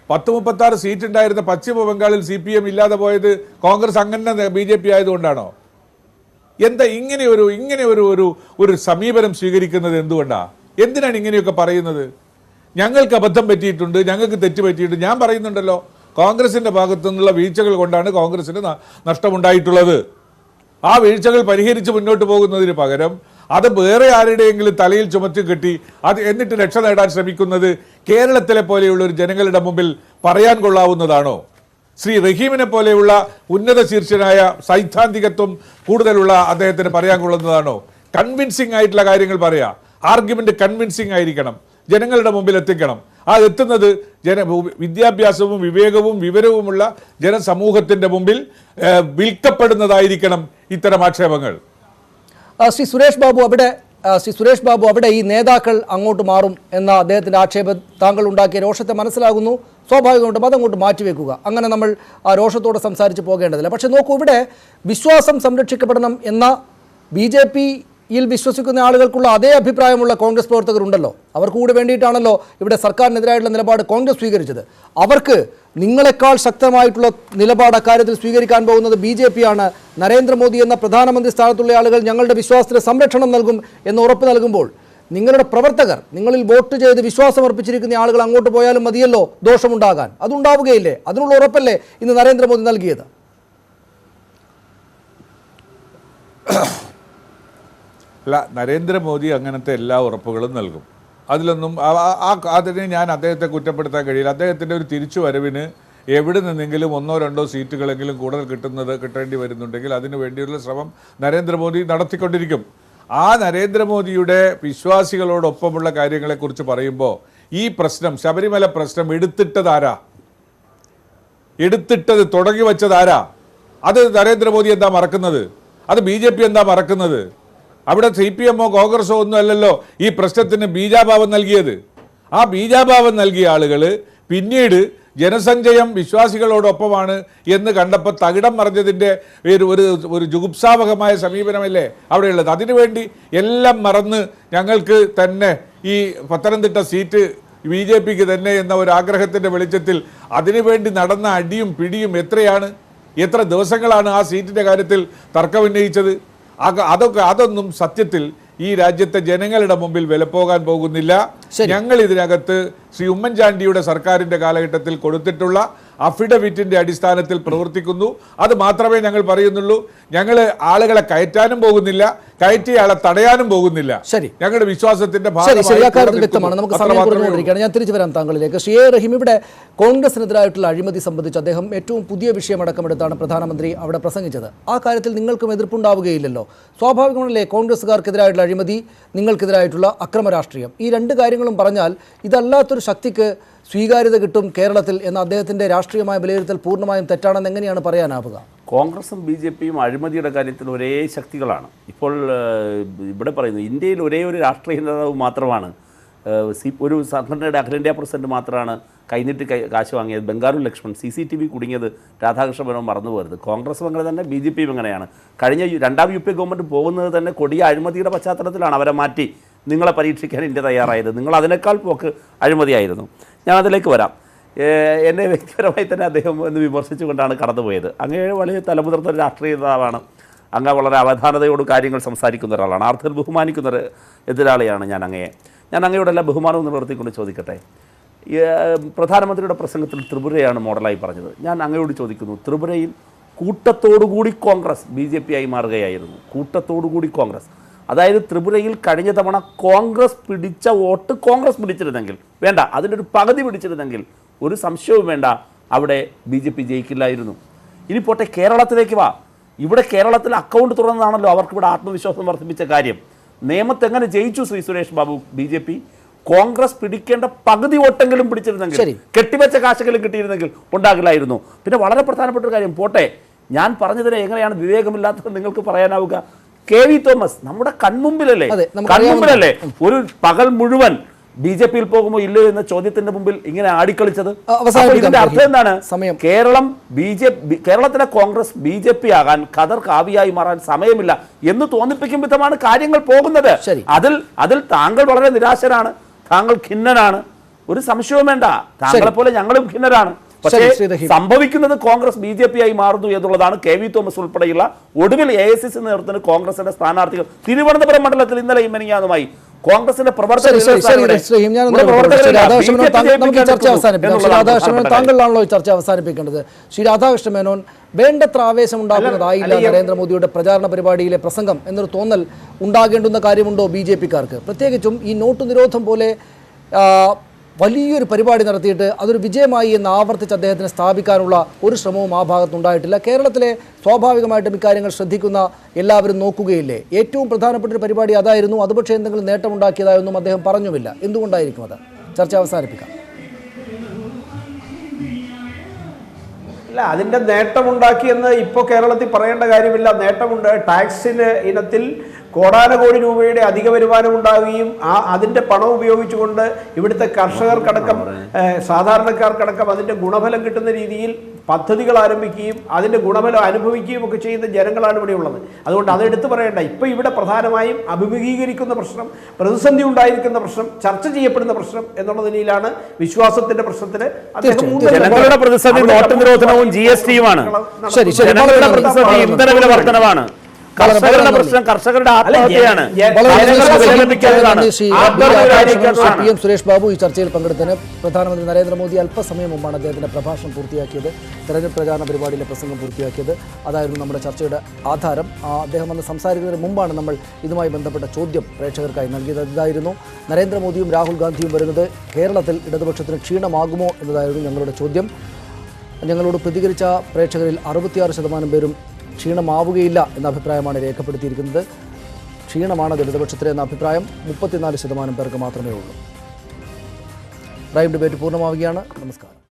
36 സീറ്റ് ഉണ്ടായിരുന്ന പശ്ചിമ ബംഗാളിൽ CPM ഇല്ലാതെ പോയത് കോൺഗ്രസ് അങ്ങനെ BJP ആയതുകൊണ്ടാണോ? എന്താ ഇങ്ങനെ ഒരു സമീപനം സ്വീകരിക്കുന്നത്? എന്തിനാണ് ഇങ്ങനെയൊക്കെ പറയുന്നത്? ഞങ്ങൾക്ക് അബദ്ധം പറ്റിയിട്ടുണ്ട്, ഞങ്ങൾക്ക് തെറ്റ് പറ്റിയിട്ടുണ്ട്. ഞാൻ പറയുന്നുണ്ടല്ലോ, കോൺഗ്രസിന്റെ ഭാഗത്തു നിന്നുള്ള വീഴ്ചകൾ കൊണ്ടാണ് കോൺഗ്രസിന് നഷ്ടമുണ്ടായിട്ടുള്ളത്. ആ വീഴ്ചകൾ പരിഹരിച്ച് മുന്നോട്ട് പോകുന്നതിന് പകരം അത് വേറെ ആരുടെയെങ്കിലും തലയിൽ ചുമത്തി കെട്ടി അത് എന്നിട്ട് രക്ഷ നേടാൻ ശ്രമിക്കുന്നത് കേരളത്തിലെ പോലെയുള്ള ഒരു ജനങ്ങളുടെ മുമ്പിൽ പറയാൻ കൊള്ളാവുന്നതാണോ? ശ്രീ റഹീമിനെ പോലെയുള്ള ഉന്നത ശീർഷനായ സൈദ്ധാന്തികത്വം കൂടുതലുള്ള അദ്ദേഹത്തിന് പറയാൻ കൊള്ളുന്നതാണോ? കൺവിൻസിംഗ് ആയിട്ടുള്ള കാര്യങ്ങൾ പറയാ, ആർഗ്യുമെന്റ് കൺവിൻസിംഗ് ആയിരിക്കണം, ജനങ്ങളുടെ മുമ്പിൽ എത്തിക്കണം. ആ എത്തുന്നത് വിദ്യാഭ്യാസവും വിവേകവും വിവരവുമുള്ള ജനസമൂഹത്തിന്റെ മുമ്പിൽ വിൽക്കപ്പെടുന്നതായിരിക്കണം ഇത്തരം ആക്ഷേപങ്ങൾ. ശ്രീ സുരേഷ് ബാബു അവിടെ ഈ നേതാക്കൾ അങ്ങോട്ട് മാറും എന്ന അദ്ദേഹത്തിന്റെ ആക്ഷേപം താങ്കൾ ഉണ്ടാക്കിയ രോഷത്തെ മനസ്സിലാകുന്നു. സ്വാഭാവികമായിട്ടും അതങ്ങോട്ട് മാറ്റിവെക്കുക, അങ്ങനെ നമ്മൾ ആ രോഷത്തോടെ സംസാരിച്ച് പോകേണ്ടതില്ല. പക്ഷെ നോക്കൂ, ഇവിടെ വിശ്വാസം സംരക്ഷിക്കപ്പെടണം എന്ന BJPയിൽ വിശ്വസിക്കുന്ന ആളുകൾക്കുള്ള അതേ അഭിപ്രായമുള്ള കോൺഗ്രസ് പ്രവർത്തകരുണ്ടല്ലോ. അവർക്ക് കൂടെ വേണ്ടിയിട്ടാണല്ലോ ഇവിടെ സർക്കാരിനെതിരായിട്ടുള്ള നിലപാട് കോൺഗ്രസ് സ്വീകരിച്ചത്. അവർക്ക് നിങ്ങളെക്കാൾ ശക്തമായിട്ടുള്ള നിലപാട് അക്കാര്യത്തിൽ സ്വീകരിക്കാൻ പോകുന്നത് BJP ആണ്. നരേന്ദ്രമോദി എന്ന പ്രധാനമന്ത്രി സ്ഥാനത്തുള്ള ആളുകൾ ഞങ്ങളുടെ വിശ്വാസത്തിന് സംരക്ഷണം നൽകും എന്ന് ഉറപ്പ് നൽകുമ്പോൾ നിങ്ങളുടെ പ്രവർത്തകർ, നിങ്ങളിൽ വോട്ട് ചെയ്ത് വിശ്വാസം അർപ്പിച്ചിരിക്കുന്ന ആളുകൾ അങ്ങോട്ട് പോയാലും മതിയല്ലോ ദോഷമുണ്ടാകാൻ. അതുണ്ടാവുകയില്ലേ? അതിനുള്ള ഉറപ്പല്ലേ ഇന്ന് നരേന്ദ്രമോദി നൽകിയത്? അല്ല, നരേന്ദ്രമോദി അങ്ങനത്തെ എല്ലാ ഉറപ്പുകളും നൽകും. അതിലൊന്നും അതിന് ഞാൻ അദ്ദേഹത്തെ കുറ്റപ്പെടുത്താൻ കഴിയില്ല. അദ്ദേഹത്തിൻ്റെ ഒരു തിരിച്ചുവരവിന് എവിടെ നിന്നെങ്കിലും 1-2 സീറ്റുകളെങ്കിലും കൂടുതൽ കിട്ടേണ്ടി വരുന്നുണ്ടെങ്കിൽ അതിനു വേണ്ടിയുള്ള ശ്രമം നരേന്ദ്രമോദി നടത്തിക്കൊണ്ടിരിക്കും. ആ നരേന്ദ്രമോദിയുടെ വിശ്വാസികളോടൊപ്പമുള്ള കാര്യങ്ങളെക്കുറിച്ച് പറയുമ്പോൾ ഈ പ്രശ്നം, ശബരിമല പ്രശ്നം എടുത്തിട്ടത് തുടങ്ങി വെച്ചതാരാ? അത് നരേന്ദ്രമോദി എന്താ മറക്കുന്നത്? അത് BJP എന്താ മറക്കുന്നത്? അവിടെ CPM-ഓ കോൺഗ്രസോ ഒന്നും അല്ലല്ലോ ഈ പ്രശ്നത്തിന് ബീജാഭാവം നൽകിയത്. ആ ബീജാഭാവം നൽകിയ ആളുകൾ പിന്നീട് ജനസഞ്ചയം വിശ്വാസികളോടൊപ്പമാണ് എന്ന് കണ്ടപ്പോൾ തകിടം മറിഞ്ഞതിൻ്റെ ഒരു ജുഗുപ്സാവഹമായ സമീപനമല്ലേ അവിടെയുള്ളത്. അതിനുവേണ്ടി എല്ലാം മറന്ന് ഞങ്ങൾക്ക് തന്നെ ഈ പത്തനംതിട്ട സീറ്റ് BJPക്ക് തന്നെ എന്ന ഒരു ആഗ്രഹത്തിൻ്റെ വെളിച്ചത്തിൽ അതിനുവേണ്ടി നടന്ന അടിയും പിടിയും എത്ര ദിവസങ്ങളാണ് ആ സീറ്റിൻ്റെ കാര്യത്തിൽ തർക്കമുന്നയിച്ചത്? അതൊന്നും സത്യത്തിൽ ഈ രാജ്യത്തെ ജനങ്ങളുടെ മുമ്പിൽ വിലപ്പോകാൻ പോകുന്നില്ല. ഞങ്ങൾ ഇതിനകത്ത് ശ്രീ ഉമ്മൻചാണ്ടിയുടെ സർക്കാരിന്റെ കാലഘട്ടത്തിൽ കൊടുത്തിട്ടുള്ള അഫിഡവിറ്റിന്റെ അടിസ്ഥാനത്തിൽ പ്രവർത്തിക്കുന്നു. അത് മാത്രമേ ഞങ്ങൾ പറയുന്നുള്ളൂ. ഞങ്ങൾ ആളുകളെ കയറ്റാനും പോകുന്നില്ല, കയറ്റിയ ആളെ തടയാനും പോകുന്നില്ല. ഞങ്ങളുടെ വിശ്വാസത്തിന്റെ വ്യക്തമാണ്. നമുക്ക് സമയം കുറഞ്ഞുകൊണ്ടിരിക്കുകയാണ്. ഞാൻ തിരിച്ചു വരാം താങ്കളിലേക്ക്. ശ്രീ റഹീം, ഇവിടെ കോൺഗ്രസിനെതിരായിട്ടുള്ള അഴിമതി സംബന്ധിച്ച് അദ്ദേഹം ഏറ്റവും പുതിയ വിഷയമടക്കമെടുത്താണ് പ്രധാനമന്ത്രി അവിടെ പ്രസംഗിച്ചത്. ആ കാര്യത്തിൽ നിങ്ങൾക്കും എതിർപ്പുണ്ടാവുകയില്ലല്ലോ. സ്വാഭാവികമാണല്ലേ കോൺഗ്രസ്സുകാർക്കെതിരായിട്ടുള്ള അഴിമതി, നിങ്ങൾക്കെതിരായിട്ടുള്ള അക്രമ രാഷ്ട്രീയം, ഈ രണ്ട് കാര്യങ്ങളും പറഞ്ഞാൽ ഇതല്ലാത്തൊരു ശക്തിക്ക് സ്വീകാര്യത കിട്ടും കേരളത്തിൽ എന്ന അദ്ദേഹത്തിൻ്റെ രാഷ്ട്രീയമായ വിലയിരുത്തൽ പൂർണ്ണമായും തെറ്റാണെന്ന് എങ്ങനെയാണ് പറയാനാവുക? കോൺഗ്രസും BJPയും അഴിമതിയുടെ കാര്യത്തിൽ ഒരേ ശക്തികളാണ്. ഇപ്പോൾ ഇവിടെ പറയുന്നു ഇന്ത്യയിൽ ഒരേ ഒരു രാഷ്ട്രീയ നേതാവ് മാത്രമാണ്, ഒരു സംഘടനയുടെ അഖിലേന്ത്യാ പ്രസിഡന്റ് മാത്രമാണ് കൈനീട്ടി കാശ് വാങ്ങിയത്, ബംഗാരു ലക്ഷ്മൺ. CCTV കുടുങ്ങിയത് രാധാകൃഷ്ണ മേനോൻ മറന്നു പോകരുത്. കോൺഗ്രസും അങ്ങനെ തന്നെ, BJPയും അങ്ങനെയാണ്. കഴിഞ്ഞ 2ാം UPA ഗവൺമെൻറ് പോകുന്നത് തന്നെ കൊടിയ അഴിമതിയുടെ പശ്ചാത്തലത്തിലാണ്. അവരെ മാറ്റി നിങ്ങളെ പരീക്ഷിക്കാൻ ഇന്ത്യ തയ്യാറായത്. നിങ്ങൾ അതിനേക്കാൾ പോക്ക് അഴിമതിയായിരുന്നു. ഞാൻ അതിലേക്ക് വരാം. എന്നെ വ്യക്തിപരമായി തന്നെ അദ്ദേഹം എന്ന് വിമർശിച്ചുകൊണ്ടാണ് കടന്നുപോയത്. അങ്ങേ വളരെ തലമുതിർന്ന രാഷ്ട്രീയ നേതാവാണ്. അങ്ങ് വളരെ അവധാനതയോട് കാര്യങ്ങൾ സംസാരിക്കുന്ന ഒരാളാണ്. ആർഥർ ബഹുമാനിക്കുന്ന എതിരാളിയാണ് ഞാൻ അങ്ങയോടെല്ലാം ബഹുമാനവും നിലനിർത്തിക്കൊണ്ട് ചോദിക്കട്ടെ. പ്രധാനമന്ത്രിയുടെ പ്രസംഗത്തിൽ ത്രിപുരയാണ് മോഡലായി പറഞ്ഞത്. ഞാൻ അങ്ങയോട് ചോദിക്കുന്നു, ത്രിപുരയിൽ കൂട്ടത്തോടുകൂടി കോൺഗ്രസ് BJP ആയി മാറുകയായിരുന്നു. കൂട്ടത്തോടുകൂടി കോൺഗ്രസ്, അതായത് ത്രിപുരയിൽ കഴിഞ്ഞ തവണ കോൺഗ്രസ് പിടിച്ച വോട്ട് കോൺഗ്രസ് പിടിച്ചിരുന്നെങ്കിൽ, വേണ്ട അതിൻ്റെ ഒരു പകുതി പിടിച്ചിരുന്നെങ്കിൽ ഒരു സംശയവും വേണ്ട, അവിടെ BJP ജയിക്കില്ലായിരുന്നു. ഇനി പോട്ടെ, കേരളത്തിലേക്ക് വാ. ഇവിടെ കേരളത്തിൽ അക്കൗണ്ട് തുറന്നതാണല്ലോ അവർക്കിവിടെ ആത്മവിശ്വാസം വർദ്ധിപ്പിച്ച കാര്യം. നേമത്ത് എങ്ങനെ ജയിച്ചു ശ്രീ സുരേഷ് ബാബു? BJP കോൺഗ്രസ് പിടിക്കേണ്ട പകുതി വോട്ടെങ്കിലും പിടിച്ചിരുന്നെങ്കിൽ, കെട്ടിവെച്ച കാശെങ്കിലും കിട്ടിയിരുന്നെങ്കിൽ ഉണ്ടാകില്ലായിരുന്നു. പിന്നെ വളരെ പ്രധാനപ്പെട്ട ഒരു കാര്യം, പോട്ടെ ഞാൻ പറഞ്ഞതിനെ എങ്ങനെയാണ് വിവേകമില്ലാത്തത് നിങ്ങൾക്ക് പറയാനാവുക? KV തോമസ് നമ്മുടെ കൺമുമ്പിലല്ലേ ഒരു പകൽ മുഴുവൻ BJPയിൽ പോകുമോ ഇല്ലയോ എന്ന ചോദ്യത്തിന്റെ മുമ്പിൽ ഇങ്ങനെ ആടിക്കളിച്ചത്? ഇതിന്റെ അർത്ഥം എന്താണ്? കേരളത്തിലെ കോൺഗ്രസ് BJP ആകാൻ, ഖദർ കാവ്യായി മാറാൻ സമയമില്ല എന്ന് തോന്നിപ്പിക്കും വിധമാണ് കാര്യങ്ങൾ പോകുന്നത്. അതിൽ താങ്കൾ വളരെ നിരാശനാണ്, താങ്കൾ ഖിന്നനാണ്, ഒരു സംശയവും വേണ്ട. താങ്കളെ പോലെ ഞങ്ങളും ഖിന്നരാണ്. പക്ഷേ സംഭവിക്കുന്നത് കോൺഗ്രസ് BJP ആയി മാറുന്നു എന്നുള്ളതാണ്. KV തോമസ് ഉൾപ്പെടെയുള്ള ഒടുവിൽ AICC നേതൃത്വത്തിന് കോൺഗ്രസിന്റെ സ്ഥാനാർത്ഥികൾ തിരുവനന്തപുരം മണ്ഡലത്തിൽ ഇന്നലെയും മെനിഞ്ഞാന്നുമായി കോൺഗ്രസിന്റെ ശരി ശരി ശരി ശ്രീം ഞാൻ ശ്രീ രാധാകൃഷ്ണ മേനോൻ നമുക്ക് ഈ ചർച്ച അവസാനിപ്പിക്കാം. ശ്രീ രാധാകൃഷ്ണ മേനോൻ താങ്കളിലാണല്ലോ ഈ ചർച്ച അവസാനിപ്പിക്കേണ്ടത്. ശ്രീ രാധാകൃഷ്ണ മേനോൻ, വേണ്ടത്ര ആവേശം ഉണ്ടാക്കുന്നതായില്ല നരേന്ദ്രമോദിയുടെ പ്രചാരണ പരിപാടിയിലെ പ്രസംഗം എന്നൊരു തോന്നൽ ഉണ്ടാകേണ്ടുന്ന കാര്യമുണ്ടോ BJP-ക്കാർക്ക്? പ്രത്യേകിച്ചും ഈ നോട്ട് നിരോധം പോലെ വലിയൊരു പരിപാടി നടത്തിയിട്ട് അതൊരു വിജയമായി എന്ന് ആവർത്തിച്ച് അദ്ദേഹത്തിന് സ്ഥാപിക്കാനുള്ള ഒരു ശ്രമവും ആ ഭാഗത്തുണ്ടായിട്ടില്ല. കേരളത്തിലെ സ്വാഭാവികമായിട്ടും ഇക്കാര്യങ്ങൾ ശ്രദ്ധിക്കുന്ന എല്ലാവരും നോക്കുകയില്ലേ? ഏറ്റവും പ്രധാനപ്പെട്ട ഒരു പരിപാടി അതായിരുന്നു. അത് പക്ഷേ എന്തെങ്കിലും നേട്ടമുണ്ടാക്കിയതായൊന്നും അദ്ദേഹം പറഞ്ഞുമില്ല. എന്തുകൊണ്ടായിരിക്കും അത്? ചർച്ച അവസാനിപ്പിക്കാം. അല്ല, അതിൻ്റെ നേട്ടമുണ്ടാക്കിയെന്ന് ഇപ്പോൾ കേരളത്തിൽ പറയേണ്ട കാര്യമില്ല. നേട്ടമുണ്ട്. ടാക്സിന് ഇനത്തിൽ കോടാനുകോടി രൂപയുടെ അധിക വരുമാനം ഉണ്ടാവുകയും അതിൻ്റെ പണം ഉപയോഗിച്ചുകൊണ്ട് ഇവിടുത്തെ കർഷകർക്കടക്കം സാധാരണക്കാർക്കടക്കം അതിൻ്റെ ഗുണഫലം കിട്ടുന്ന രീതിയിൽ പദ്ധതികൾ ആരംഭിക്കുകയും അതിൻ്റെ ഗുണഫലം അനുഭവിക്കുകയും ഒക്കെ ചെയ്യുന്ന ജനങ്ങളാണ് ഇവിടെ ഉള്ളത്. അതുകൊണ്ട് അതെടുത്ത് പറയേണ്ട. ഇപ്പോൾ ഇവിടെ പ്രധാനമായും അഭിമുഖീകരിക്കുന്ന പ്രശ്നം, പ്രതിസന്ധി ഉണ്ടായിരിക്കുന്ന പ്രശ്നം, ചർച്ച ചെയ്യപ്പെടുന്ന പ്രശ്നം എന്നുള്ള നിലയിലാണ് വിശ്വാസത്തിന്റെ പ്രശ്നത്തിന് ജനങ്ങളുടെ പ്രതിസന്ധി നോട്ട് നിരോധനവും GST-യുമാണ്. ജനങ്ങളുടെ പ്രതിസന്ധി ഇന്ധനവില വർധനവാണ്. കർഷകരുടെ പ്രശ്നം കർഷകരുടെ ആത്മഹത്യയാണ്. PM സുരേഷ് ബാബു ഈ ചർച്ചയിൽ പങ്കെടുത്തതിന് പ്രധാനമന്ത്രി നരേന്ദ്രമോദി അല്പസമയം മുമ്പാണ് അദ്ദേഹത്തിന്റെ പ്രഭാഷണം പൂർത്തിയാക്കിയത്. തെരഞ്ഞെടുപ്പ് പ്രചാരണ പരിപാടിയിലെ പ്രസംഗം പൂർത്തിയാക്കിയത്. അതായിരുന്നു നമ്മുടെ ചർച്ചയുടെ ആധാരം. അദ്ദേഹം വന്ന് സംസാരിക്കുന്നതിന് മുമ്പാണ് നമ്മൾ ഇതുമായി ബന്ധപ്പെട്ട ചോദ്യം പ്രേക്ഷകർക്കായി നൽകിയത്. ഇതായിരുന്നു, നരേന്ദ്രമോദിയും രാഹുൽ ഗാന്ധിയും വരുന്നത് കേരളത്തിൽ ഇടതുപക്ഷത്തിന് ക്ഷീണമാകുമോ എന്നതായിരുന്നു ഞങ്ങളുടെ ചോദ്യം. ഞങ്ങളോട് പ്രതികരിച്ച പ്രേക്ഷകരിൽ 66% പേരും ക്ഷീണമാവുകയില്ല എന്ന അഭിപ്രായമാണ് രേഖപ്പെടുത്തിയിരിക്കുന്നത്. ക്ഷീണമാണ് ഇടതുപക്ഷത്തിന് എന്ന അഭിപ്രായം 34% പേർക്ക് മാത്രമേ ഉള്ളൂ. പ്രൈം ഡിബേറ്റ് പൂർണ്ണമാവുകയാണ്. നമസ്കാരം.